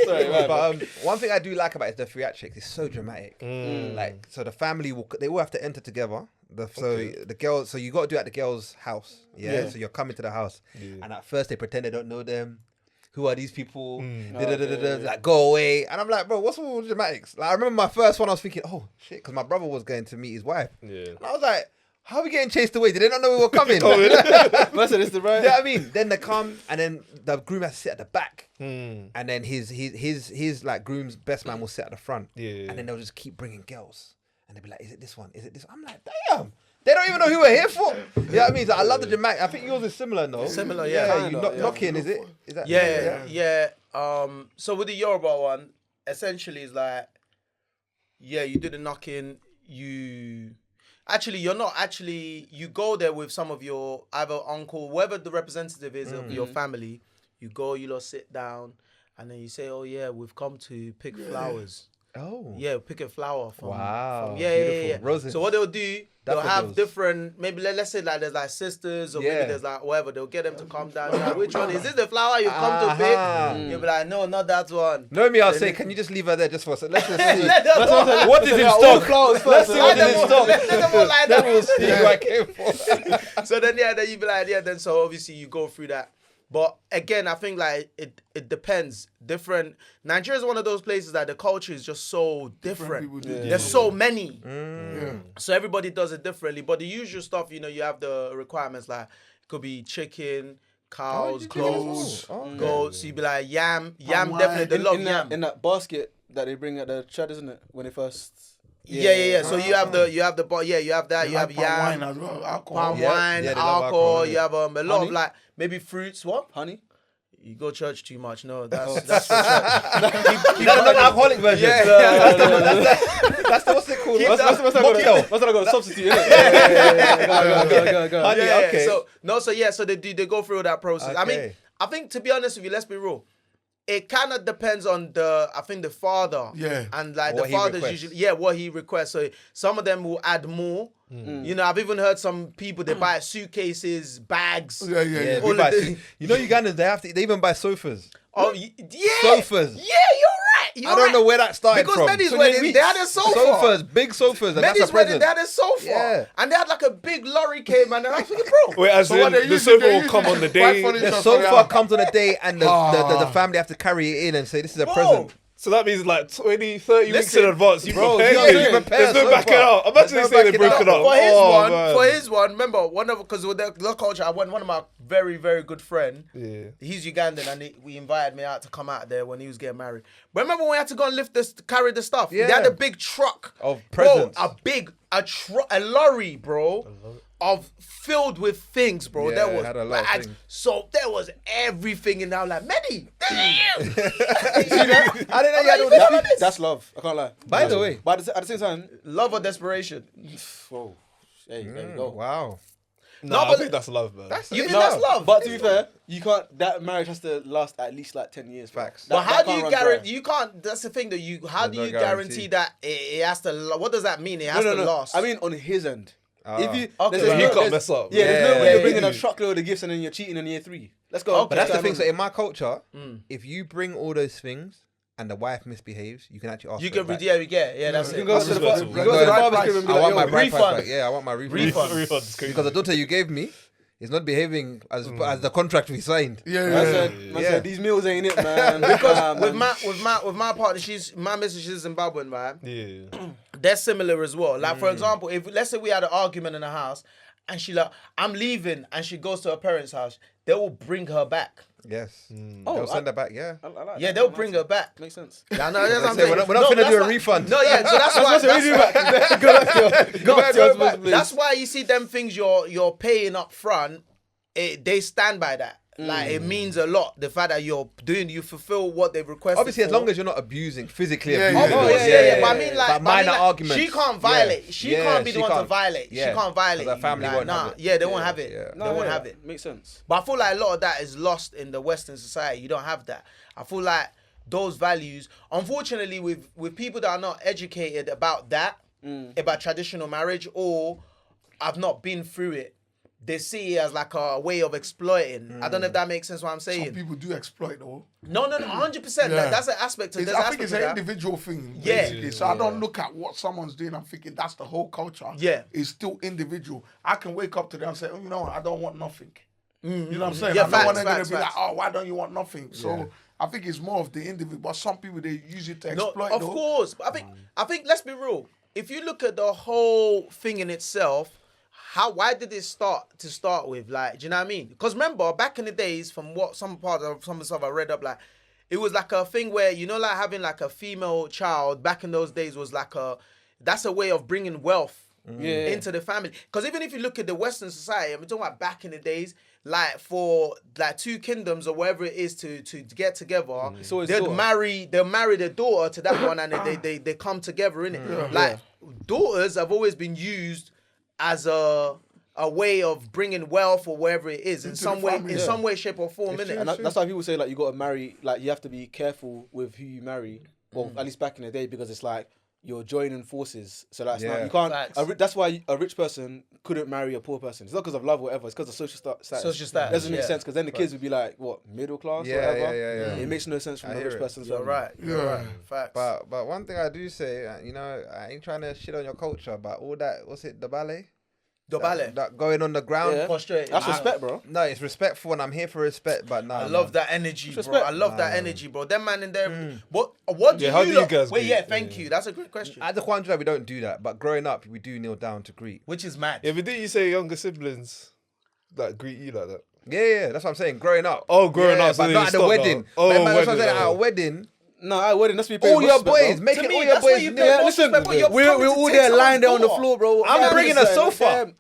Sorry, man. But one thing I do like about it is the theatrics. It's so dramatic. Like, so the family they all have to enter together. So the girls, so you got to do it at the girl's house. Yeah. So you're coming to the house, and at first they pretend they don't know them. Who are these people? Like, go away. And I'm like, bro, what's all the dramatics? Like, I remember my first one, I was thinking, oh shit, because my brother was going to meet his wife. Yeah. And I was like, how are we getting chased away? Did they not know we were coming? Listen, it's the right. You know what I mean? Then they come, and then the groom has to sit at the back, and then his like groom's best man will sit at the front. Yeah. And then they'll just keep bringing girls, and they'll be like, "Is it this one? Is it this?" I'm like, "Damn, they don't even know who we're here for." You know what I mean? So I love the dramatic. I think yours is similar, no? Similar, yeah. You knocking, is it? Is that? Yeah. So with the Yoruba one, essentially is like, yeah, you do the knocking. You're not actually. You go there with some of your either uncle, whoever the representative is of your family. You go, you lot sit down, and then you say, "Oh yeah, we've come to pick flowers." Oh. Yeah, pick a flower from. Wow, Yeah. beautiful. Roses. So what they'll do, they'll have Daffodils. different. Maybe let's say like there's like sisters or maybe Yeah. there's like whatever. They'll get them to come down. Like, which one is this? The flower you've come to pick? You'll be like, no, not that one. Know me, I'll say, can you just leave her there just for a second? Let's just see. Let them know. What is in stock? Let's see what Let is in them stock. let them all lie Then down. we'll see who I came for. So then then you be like, then so obviously you go through that. But again, I think like it depends. Different. Nigeria is one of those places that the culture is just so different. people do There's so many. Yeah. So everybody does it differently. But the usual stuff, you have the requirements like it could be chicken, cows, goats. Goats. You'd be like yam wine. definitely. They love yam. in that basket that they bring at the chat, isn't it? When they first. Yeah. So you have the you have that. You have Like palm yam, wine as well, alcohol. palm Yeah. wine, Yeah, they love alcohol. alcohol, You have a lot Honey? of like maybe fruits. What? Honey. You go church too much. No, that's for church. Keep the non-alcoholic version. That's the, what's it called? Keep What's that- that? Mocktail. What's that got a substitute? Yeah. Go. Honey, okay. So they go through that process. I mean, Okay. I think to be honest with you, let's be real. It kind of depends on the father. Yeah. And like What the he father's requests. usually, what he requests. So some of them will add more. I've even heard some people, they buy suitcases, bags. Yeah. Yeah, All we buy, of the- Ugandans, they even buy sofas. Oh, yeah. Sofas. Yeah, you're right. I don't know where that started Because from. Medi's wedding, they had a sofa. Sofas, big sofas, and that's a Medi's wedding, present. they had a sofa. Yeah. And they had like a big lorry came and I was thinking, bro. Wait, as So what in they the use sofa they will use come it on the to fight day. for The So sofa comes on a day, and the family have to carry it in and say, this is a Bro, present. So that means like 20, 30 weeks Listen, in advance. You bro, prepare yeah, it. you prepare There's no so backing far. out. There's Imagine no they say they backing broke out. it up. For his one, remember because with the culture, I went one of my very, very good friend. Yeah. He's Ugandan and we invited me out to come out there when he was getting married. But remember when we had to go and carry the stuff? Yeah. They had a big truck Of presents. Bro, a lorry, bro, of filled with things, bro. Yeah, there it was had a lot of bags. things. So there was everything in there. I'm like, Medi, damn. I didn't know you had all Yeah, this. That's love. I can't lie. By the way. But at the same time, Love or desperation? whoa. Hey, there you go. Wow. No, I but- think that's love, man. You think that's love? But to be fair, you can't. That marriage has to last at least like 10 years. bro. Facts. That- But how that do can't you run guarantee? dry. You can't. That's the thing that you. How do There's you no guarantee that it has to? What does that mean? It has to last. I mean, on his end. If you, Okay. there's He no- can't there's- mess up. Yeah, there's no Yeah, way you're yeah, bringing yeah. a truckload of gifts and then you're cheating in year 3. Let's go. Okay. But that's the Let's thing. go. So in my culture, if you bring all those things and the wife misbehaves, you can actually ask you for it can. back. Yeah. That's You it. can go to the respectable. you go to the barbecue and be I like, want my yo, bride price refund. back. Yeah, I want my refund. Refund's crazy. Because the daughter you gave me is not behaving as the contract we signed. Yeah. Man said, these meals ain't it, man. Because with man. my partner, my missus, she's Zimbabwean, man. Yeah. They're similar as well. Like for example, if let's say we had an argument in the house, and she like, I'm leaving, and she goes to her parents' house, they will bring her back. Yes. Oh, They'll send her back. Yeah. I like Yeah, that. they'll bring her back. Makes sense. Yeah, no, that's what I'm Say, saying. we're not finna that's do a why- refund. No, yeah, so that's why. Go back. That's why you see them things you're paying up front. They stand by that. Like it means a lot. The fact that you fulfill what they've requested. Obviously, as for. long as you're not abusing, physically Yeah, abusing. yeah, Oh, yeah. But I mean, like, minor arguments. She can't violate. Yeah. She Yeah, can't be the she one to can't. violate. Yeah. She can't violate. 'Cause her family Like, won't have it. Yeah, they won't have it. Yeah. They won't have it. Makes sense. But I feel like a lot of that is lost in the Western society. You don't have that. I feel like those values, unfortunately, with people that are not educated about that, about traditional marriage, or I've not been through it, they see it as like a way of exploiting. I don't know if that makes sense what I'm saying. Some people do exploit though. No, 100%. Yeah. That's an aspect of I think it's an individual thing, Yeah. basically. So I don't look at what someone's doing. I'm thinking that's the whole culture. Yeah. It's still individual. I can wake up today and say, oh, you know what, I don't want nothing. You know what I'm saying? Yeah, I'm not facts, going to facts, be like, facts. oh, why don't you want nothing? So I think it's more of the individual. But some people, they use it to exploit. Of though. course. But I think let's be real. If you look at the whole thing in itself, why did it start with? Like, do you know what I mean? Because remember, back in the days, from what some of the stuff I read up, like, it was like a thing where, you know, like having like a female child back in those days was like that's a way of bringing wealth into the family. Because even if you look at the Western society, I'm talking about back in the days, like for like two kingdoms or whatever it is to get together, they'll marry their daughter to that one, and they come together, innit? Like daughters have always been used as a way of bringing wealth or wherever it is in some way, shape or form, innit? And that's why people say like you got to marry, like you have to be careful with who you marry. Well, at least back in the day, because it's like you're joining forces. So that's not, you can't. That's why a rich person couldn't marry a poor person. It's not because of love or whatever. It's because of social status. Social status. Doesn't make sense, because then the kids would be like, what, middle class or whatever. Yeah. It makes no sense from the rich person's You're right. Facts. But one thing I do say, you know, I ain't trying to shit on your culture, but all that, what's it, the ballet? The ballet. That going on the ground. Yeah. Prostrate. That's respect, bro. No, it's respectful, and I'm here for respect, but nah. I love that energy, bro. Respect. I love that energy, bro. Them man in there. What do how you do look? you guys Wait, greet? thank you. That's a great question. At the Kwanzaa, we don't do that, but growing up, we do kneel down to greet. Which is mad. Yeah, but didn't you say younger siblings like greet you like that? Yeah, that's what I'm saying. Growing up. Oh, growing up, so but they not at the stop wedding. now. Oh, But that's what I'm saying. wedding, At a oh. wedding, No, I wouldn't. That's all your boys, making all your that's why boys you kneel. pay Listen, respect, but you're we're coming to all take there someone's lying there on the daughter. floor, bro. I'm bringing a sofa.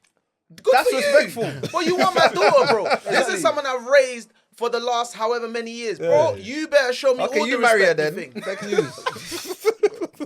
Good That's for you. respectful. But you want my daughter, bro. This is someone I've raised for the last however many years, bro. You better show me Okay, all you the marry her respect then. thing. Fake news.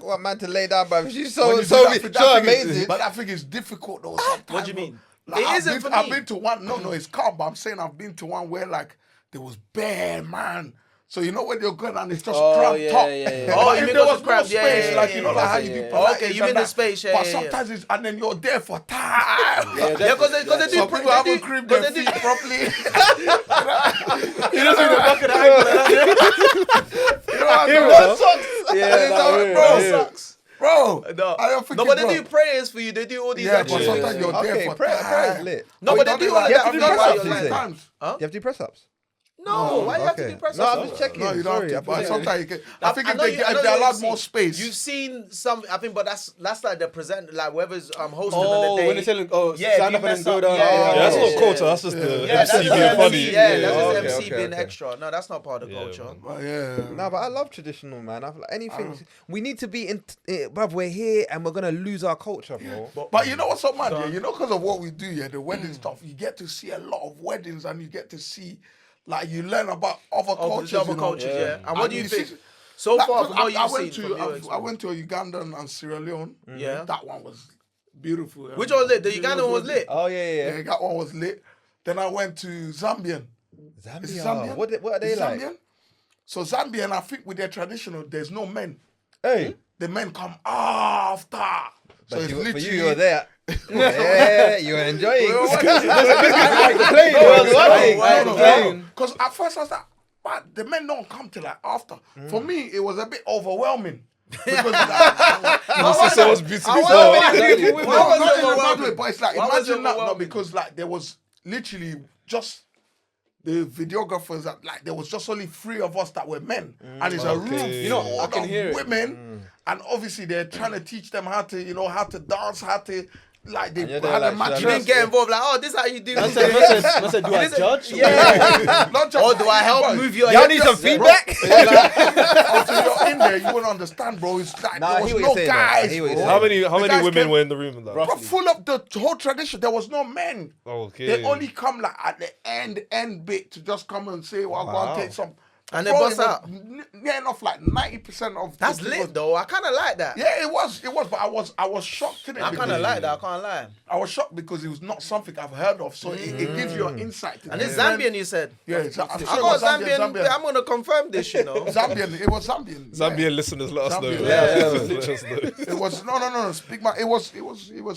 Want man to lay down, bro. She's so When you do that thing, so that thing is- amazing. But I think it's difficult though. Sometimes, What do you bro. mean? Like, It isn't for I've me. been to one. No, it's calm. But I'm saying I've been to one where like there was bare man. So you know when you're going and it's just cramped yeah, up. yeah. But Oh, you if mean there because was it's no cramped. space, Yeah, like you know, like how you yeah. be polite. Okay, you and mean the that. space, yeah, But yeah, sometimes it's and then you're there for time. Yeah, because they do. Some people haven't creamed their because they feet do. properly. You don't see the back of the ankle. You know what I mean? Socks. Yeah, Socks. Bro, No, I don't think no, but bro. they do prayers for you. They do all these Yeah, extra but sometimes things. you're there Okay, for prayer is time. lit. No, Oh, but you they do don't all of do that that. for You you do while that you're three lying. times. You have to do press ups. No, why you have to do press No, ups? I'm just checking. No, you don't Sorry, have to. But sometimes you get. I think I if know they you- I know if they you've allowed seen- more space. You've seen some, I think, but that's like the present, like whoever's hosting Oh, on the day. when they're telling, stand if up you and then mess go up, down. yeah, Yeah, that's yeah, not yeah. culture. That's just the Yeah, MC that's being just funny. MC. Yeah, that's just okay, MC being okay. extra. No, that's not part of the Yeah, culture. But yeah. No, but I love traditional, man. I feel like anything. We need to be in, bruv. We're here and we're gonna lose our culture, bro. But you know what's up, man? Yeah, you know, because of what we do, yeah, the wedding stuff, you get to see a lot of weddings and you get to see, like, you learn about other cultures. Other you know? cultures, yeah. And what do you see- think? So like, far, from what I you've went seen, to from your I experience. went to Uganda and Sierra Leone. Yeah. That one was beautiful. Which one was lit? The Ugandan was lit. Oh yeah. Yeah, that one was lit. Then I went to Zambian. Is it Zambian? What are they Is it like? Zambian? So Zambian, I think with their traditional, there's no men. Hey, The men come after. So but it's you, for literally. you were there. Yeah, you were enjoying. Because at first I was like, but the men don't come till like after. For me, it was a bit overwhelming. Because My sister was beautiful. Why was no, it not in a bad overwhelming? way, but it's like Why was it imagine that no, overwhelming? because like there was literally just the videographers that like there was just only 3 of us that were men, and it's a room You know, full I can of hear it. women, and obviously they're trying to teach them how to how to dance, how to like they And you're had there a like, match. You didn't get involved like, oh, this is how you do I it. said, do I judge? Yeah. Not just Or do I help bro. move your Y'all hips? need some feedback. Until you're in there, you won't understand, bro. It's like Nah, I there hear was what no you're saying, though. I guys, hear what you're bro. saying. How The many guys women came- were in the room? Like? Bro, full of the whole tradition. There was no men. Okay. They only come like at the end bit to just come and say, well, go and take some. And they Bro, bust it was out. Near enough like 90% of That's the people- lit though. I kind of like that. Yeah, it was, but I was shocked in it. I kind of like that. I can't lie. I was shocked because it was not something I've heard of, so it gives you an insight. To And it's different- Zambian, you said. Yeah, I'm sure I it got was Zambian. Zambian. I'm gonna confirm this, you know. Zambian. It was Zambian. Zambian listeners, let us know. Zambian, Let us know. It was no. Speak my. It was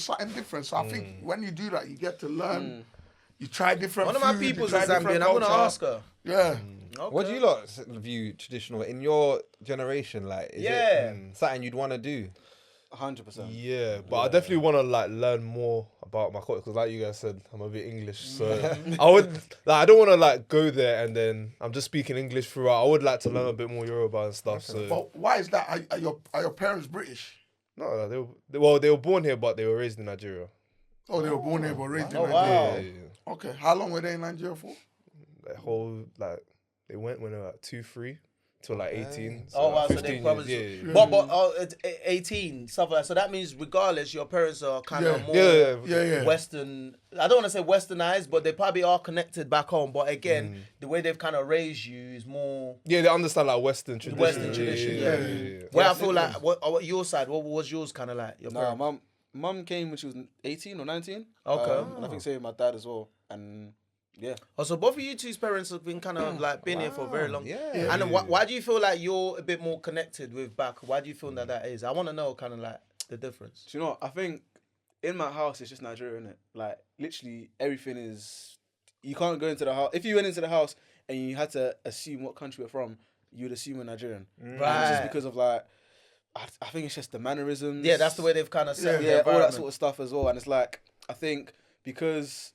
something different. So I think when you do that, you get to learn. You try different. One of my food, you people's try is Zambian. different I'm gonna culture. ask her. Yeah. What do you lot view traditional in your generation? Like, is it something you'd want to do? 100%. Yeah, but I definitely want to like learn more about my culture because, like you guys said, I'm a bit English, so I would like I don't want to like go there and then I'm just speaking English throughout. I would like to learn a bit more Yoruba and stuff. So But why is that? Are your parents British? no, they were born here, but they were raised in Nigeria. Oh, they were born here but raised in Oh, Nigeria. wow. Yeah. Okay. How long were they in Nigeria for? That whole like they went when they were like 2-3 till like 18. Oh wow, so 15 they years. probably. Yeah. But it's 18 stuff like that. So that means regardless, your parents are kind of more Yeah. Western. I don't want to say westernized, but they probably are connected back home. But again, the way they've kind of raised you is more. Yeah, they understand like Western tradition. Western tradition, yeah. Where I feel like what your side, what was yours kind of like? Your Nah, parents? mum came when she was 18 or 19. Okay. And I think same with my dad as well. And yeah. Oh, so both of you two's parents have been kind of like been here for a very long. Yeah. And then why do you feel like you're a bit more connected with back? Why do you feel that is? I want to know kind of like the difference. Do you know what? I think in my house it's just Nigeria, innit? Like literally everything is. You can't go into the house. If you went into the house and you had to assume what country we're from, you would assume we're Nigerian. And it's just Right. because of like, I think it's just the mannerisms. Yeah, that's the way they've kind of set Yeah, all that sort of stuff as well. And it's like, I think because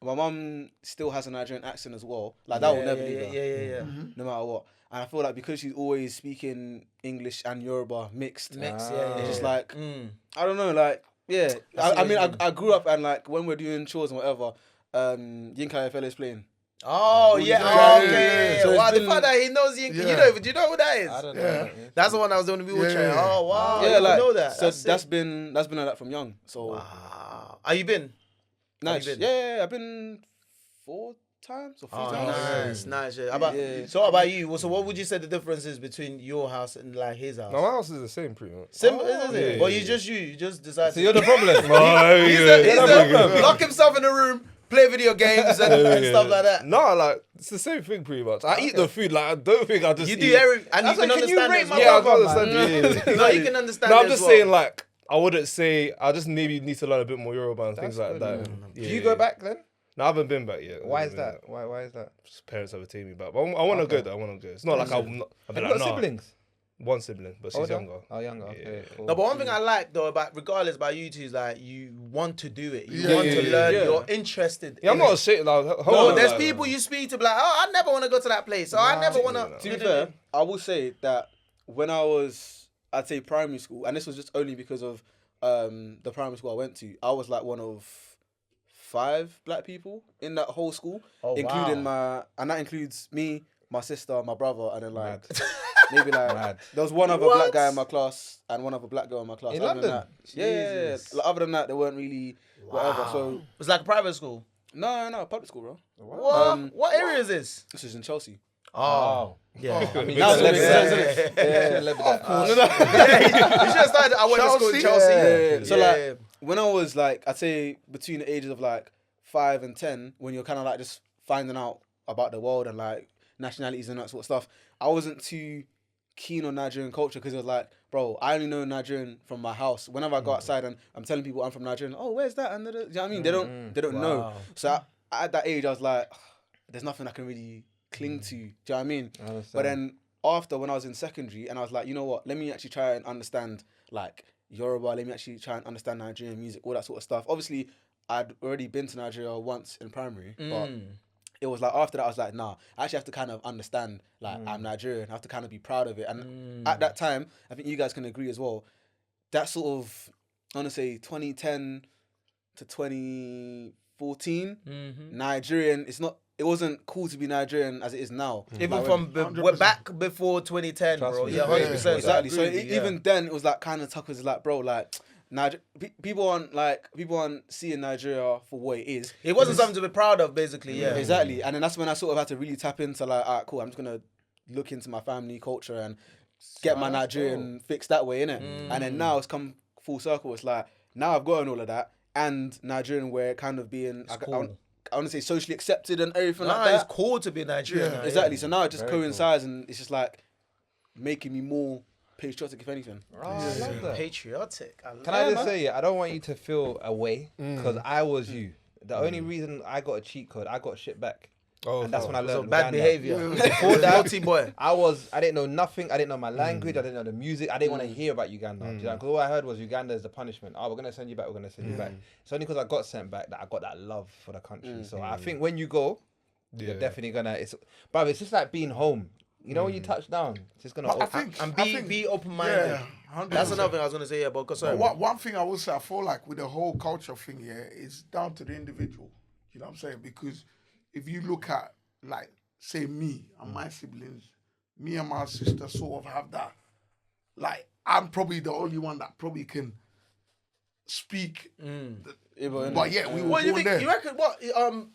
my mum still has a Nigerian accent as well, like that will never leave her. Yeah. No matter what. And I feel like because she's always speaking English and Yoruba mixed, Mix, it's just like, I don't know, like, yeah. I mean, I grew up and like when we're doing chores and whatever, Yinka FL is playing. Oh yeah, Yeah. okay. So it's Wow, the been- fact that he knows you, Yeah. do you know what that is? I don't know. Yeah. That's the one I was going to be watching. Yeah. Oh wow, Yeah, I didn't like know that. So sick. that's been like that from young. So Wow. Are you been? nice. you been? Yeah, I've been 4 times or 3 Oh, times. nice. Yeah. About, Yeah. So how about you? So what would you say the difference is between your house and like his house? No, my house is the same pretty much. Simple, isn't it? yeah, But yeah. you just decided. So you're the problem. he's the lock himself in a room, play video games and stuff like that. No, like it's the same thing pretty much. I eat the food. Like I don't think I just You eat. do every, and you That's can like, can you understand rate it as my well. Yeah, I brother, can understand. Yeah. No, you can understand. No, it I'm as just well. saying like I wouldn't say. I just maybe need to learn a bit more Yoruba and things like that. Do you go back then? No, I haven't been back yet. Why is that? Why is that? Just parents haven't taken me back. But I want to go though. I want to go. It's not like I'm not. I've Have been you like, got nah. siblings? One sibling, but she's Older? younger. Oh, younger. Okay, cool. No, but one thing I like though about regardless about you two is like you want to do it. You Yeah, want yeah, to yeah, learn. yeah. You're interested. Yeah, I'm in not it. ashamed. Like, No, there's people you speak to be like, oh, I never want to go to that place. Or I never want To be fair, I will say that when I was, I'd say primary school, and this was just only because of the primary school I went to, I was like one of 5 black people in that whole school, including and that includes me, my sister, my brother, and then like maybe like Mad. there was one other black guy in my class and one other black girl in my class. In Other than London? that, yeah. Like, other than that, they weren't really whatever. So It's like a private school. no, public school, bro. What? What area is this? This is in Chelsea. Oh. Yeah. I mean, Now you it's should have yeah. You should have started. I went to school in Chelsea. Yeah. So like when I was like, I'd say between the ages of like 5 and 10, when you're kind of like just finding out about the world and like nationalities and that sort of stuff, I wasn't too keen on Nigerian culture because it was like, bro, I only know Nigerian from my house. Whenever I go outside and I'm telling people I'm from Nigeria, oh, where's that? And you know what I mean? They don't know. So at that age, I was like, there's nothing I can really cling to. Do you know what I mean? But then after, when I was in secondary, and I was like, you know what? Let me actually try and understand like Yoruba. Let me actually try and understand Nigerian music, all that sort of stuff. Obviously, I'd already been to Nigeria once in primary, but it was like after that I was like, nah, I actually have to kind of understand like I'm Nigerian. I have to kind of be proud of it. And at that time, I think you guys can agree as well, that sort of, I want to say 2010 to 2014, Nigerian. It wasn't cool to be Nigerian as it is now. Even we're back before 2010, bro. Yeah, 100%. Exactly. So even then, it was like kind of tough. It's like, bro, like. People aren't seeing Nigeria for what it is. It wasn't something to be proud of, basically. Yeah, exactly. And then that's when I sort of had to really tap into like, all right, cool. I'm just gonna look into my family culture and get my Nigerian fix that way, innit? And then now it's come full circle. It's like now I've gotten all of that and Nigerian, where kind of being I want to say socially accepted and everything like that. It's cool to be Nigerian. Yeah, exactly. So now it just coincides and it's just like making me more patriotic, if anything. Oh, I love that. Patriotic. Can I just say, I don't want you to feel away because I was you. The only reason I got a cheat code, I got shit back. And that's when I learned bad behavior. Before that, boy. I didn't know nothing. I didn't know my language. I didn't know the music. I didn't want to hear about Uganda. Because all I heard was Uganda is the punishment. Oh, we're going to send you back. We're going to send you back. It's only because I got sent back that I got that love for the country. So I think when you go, you're definitely going to... But it's just like being home. You know, when you touch down, it's just gonna be open-minded. Yeah, that's another thing I was gonna say. Yeah, but one thing I will say, I feel like with the whole culture thing, it's down to the individual. You know what I'm saying? Because if you look at, like, say me and my siblings, me and my sister sort of have that. Like, I'm probably the only one that probably can speak. But yeah, we were born there. You reckon what?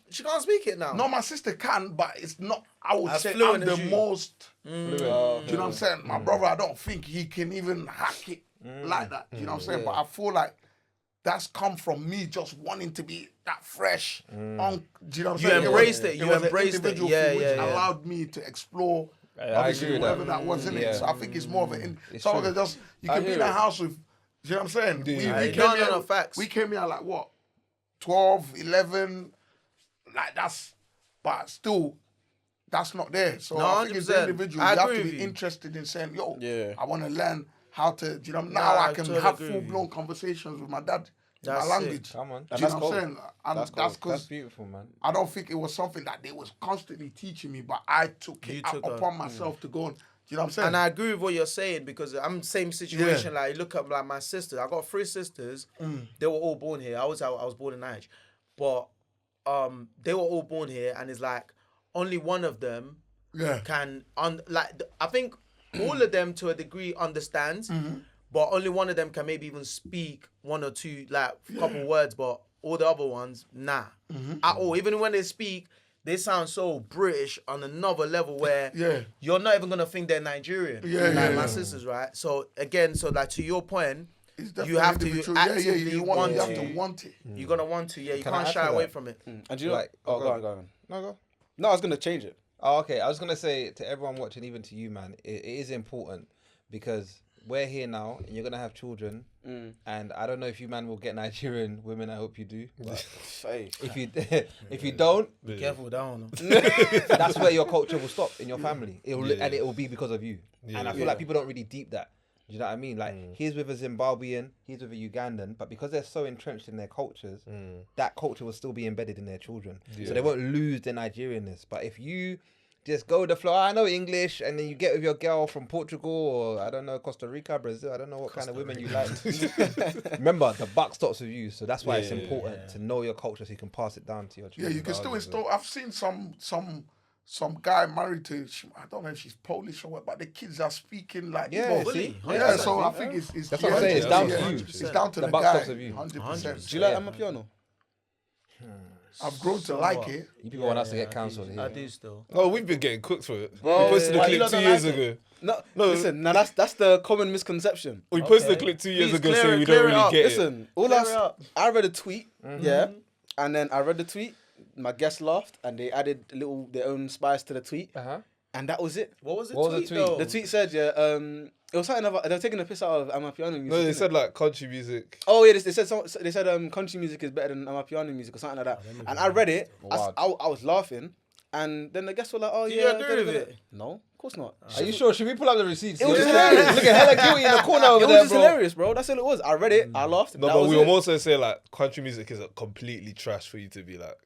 She can't speak it now. No, my sister can, but it's not. I would say I'm the most. Do you know what I'm saying? My brother, I don't think he can even hack it like that. Do you know what I'm saying? But I feel like that's come from me just wanting to be that fresh. Do you know what I'm saying? You embraced it. You embraced it. Yeah, which allowed me to explore. Obviously, whatever that was in it. So I think it's more of an. You can be in a house with. Do you know what I'm saying? We came here like what? 12, 11, like but still, that's not there. So I think it's individual. You have to be interested in saying, I want to learn how to, now I can have full-blown conversations with my dad in my language. Come on. Do you know what I'm saying? And that's because beautiful, man. I don't think it was something that they was constantly teaching me, but I took it upon myself to go on. You know what I'm saying? And I agree with what you're saying because I'm same situation. Like, look at like my sisters. I got 3 sisters. They were all born here. I was born in Nigeria, but they were all born here, and it's like only one of them can I think all of them to a degree understands, but only one of them can maybe even speak 1 or 2 couple words, but all the other ones at all. Even when they speak, they sound so British on another level where you're not even gonna think they're Nigerian. My sisters, right? So again, to your point, you have to actively you have to want it. You're gonna want to, you can't shy away from it. And you like, go on. No, I was gonna change it. Oh, okay. I was gonna say to everyone watching, even to you, man, it is important because we're here now, and you're gonna have children. And I don't know if you, man, will get Nigerian women. I hope you do. But if you don't, be careful down. That's where your culture will stop in your family. And it will be because of you. And I feel like people don't really deep that. Do you know what I mean? Like he's with a Zimbabwean, he's with a Ugandan, but because they're so entrenched in their cultures, that culture will still be embedded in their children. So they won't lose their Nigerianness. But if you just go with the flow, I know English, and then you get with your girl from Portugal or I don't know, Costa Rica, Brazil, I don't know what kind of women you like. Remember, the buck stops with you, so that's why it's important to know your culture so you can pass it down to your children. Yeah, you can still install. I've seen some guy married to, I don't know if she's Polish or what, but the kids are speaking like fully. So I think it's that's what I'm saying. It's down to you. It's down to the buck guy. Stops with you. 100%. Do you like Amapiano? I've grown to like it. You people want us to get cancelled here. I do still. Oh, we've been getting cooked for it. We posted a clip 2 years ago. No, listen, now that's the common misconception. We posted a clip 2 years ago saying we don't really get it. Listen, I read a tweet, and then I read the tweet, my guests laughed, and they added their own spice to the tweet, and that was it. What was the tweet? The tweet said, it was something about, they're taking a piss out of Amapiano music. No, they said like country music. Oh yeah, they said country music is better than Amapiano music or something like that. And I read it, I was laughing, and then the guests were like, "Oh yeah, you agree with it?" No, of course not. Are you sure? Should we pull up the receipts? It was just hilarious. Looking hella guilty in the corner over there, It was just hilarious, bro. That's all it was. I read it, I laughed. No, but we will also say like country music is completely trash for you to be like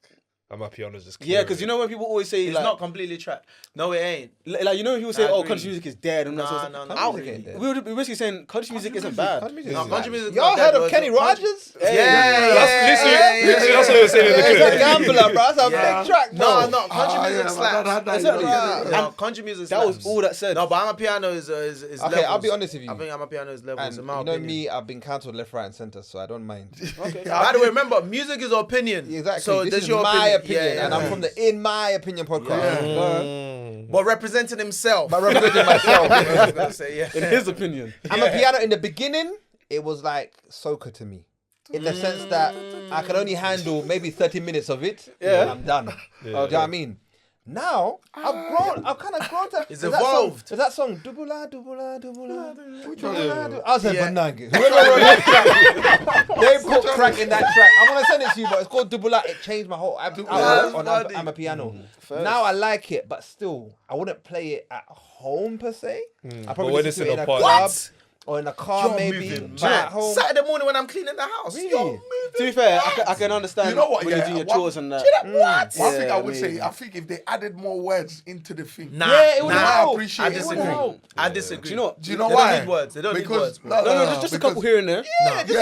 Amapiano's just Yeah, because you know when people always say It's like, not completely trapped. No, it ain't. like you know when people say, I "Oh, agree. country music is dead," and No, that's no, what. no. We're basically saying country music isn't bad. Country music No, is country bad. music. Y'all heard of Kenny Rogers? Yeah, Literally, that's what you're saying in the It's clip. a gambler, bro. That's a Yeah. big track, bro. No, country music slaps. No, country music That slaps. was all that said. No, but Amapiano is Okay, levels. I'll be honest with you. I think Amapiano is levels, And in my you know opinion. me, I've been cancelled left, right, and centre, so I don't mind. Okay. By the way, remember, music is opinion. Exactly. So this that's is your my opinion. opinion, and I'm from the In My Opinion podcast. But representing himself. But representing myself. I was gonna say, yeah. In his opinion. Amapiano in the beginning, it was like soca to me. In the sense that I could only handle maybe 30 minutes of it, and I'm done. Do you know what I mean? Now, I've kind of grown to... It's evolved. Is that song? Dubula, dubula, dubula, dubula. I was Yeah. Banangi. Whoever wrote that track, they put crack in that track. I'm going to send it to you, but it's called Dubula. It changed my whole outlook on Amapiano. Now I like it, but still, I wouldn't play it at home per se. I probably when listen it's to it in in a a party. club. Or in a car, You're maybe. moving But at home. Saturday morning when I'm cleaning the house. Really? You're moving. To be fair, I can understand You know what, when yeah, you do your one- chores and that. What? One thing Yeah, I would maybe. say, I think if they added more words into the thing, Nah, Yeah, it would nah. help. I appreciate I it. disagree. It would help. I disagree. Do you know what? Do you know They why? don't need words. They don't need words, bro. No, just a couple here and there. Yeah, But they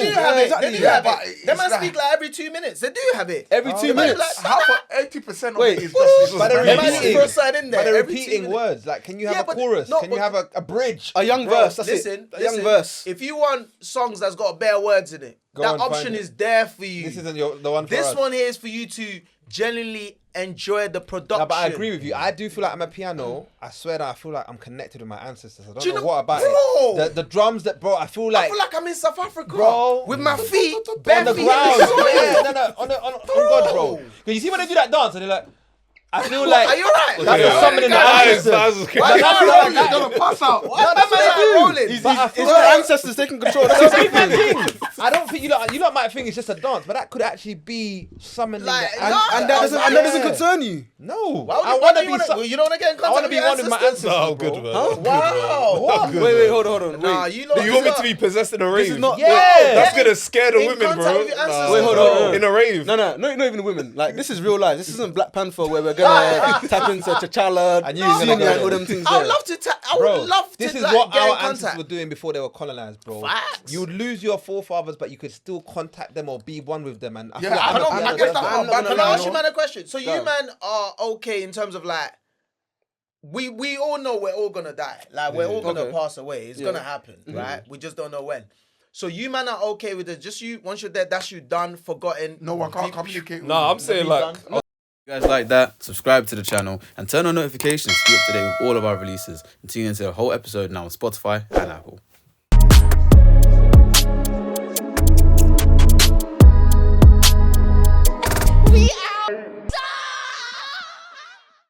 do have it. They do Yeah, have but it. it's They might like- speak like every 2 minutes. They do have it. Every 2 minutes. Like, half of 80% of Wait, it is just But they're they might repeating. throw something in there. But they're every 2 repeating minutes. words. Like, can you have Yeah, a but chorus? no, Can you but- have a bridge? A young Bro, verse. That's listen, it. A young verse. If you want songs that's got bare words in it, Go that and find option it. is there for you. This isn't the one for This us. one here is for you to genuinely enjoy the production. No, but I agree with you. I do feel like I'm a piano. I swear that I feel like I'm connected with my ancestors. I don't Do you know know- what about Bro! it. The drums that, bro, I feel like... I feel like I'm in South Africa, Bro. with my feet on bare the feet ground. in the soil. Yeah, no, on God, bro. Because you see when they do that dance and they're like... I feel like... Are you alright? Like there's something in the ancestors. Why you That's rolling? like- gonna pass out. Why am I rolling? But I feel It's like- your ancestors taking control. That's That's the a big thing. thing. I don't think you lot might think it's just a dance, but that could actually be summoning Like, the no, And that doesn't concern you. No, Why I would want to you be. wanna- you don't want to get in I contact want to with be your one with my ancestors? ancestors. No, bro. good, man. Huh? Wow. What? Wait, hold on. Nah, Wait. you lot. You want me to be possessed in a rave? is not- Yeah. That's gonna scare the In women, contact bro. with your ancestors. Wait, hold on. In a rave. No, not even the women. Like, this is real life. This isn't Black Panther where we're gonna tap into T'Challa, I knew you was gonna Senior, go and all there. them things I would there. love to. I Bro, would love to. this is like, what get in our ancestors contact. were doing before they were colonized, bro. Facts. You would lose your forefathers, but you could still contact them or be one with them. And I feel Yeah, like I know, I'm I get that part, but Can I ask you man a question? So Go. you man are okay in terms of like, we all know we're all gonna die. Like we're all gonna Okay. pass away. It's gonna happen, right? We just don't know when. So you man are okay with it? Just you once you're dead, that's you done, forgotten. No, I can't communicate with No, I'm saying like, Done. If you guys like that, subscribe to the channel and turn on notifications to be up to date with all of our releases. And tune into the whole episode now on Spotify and Apple. We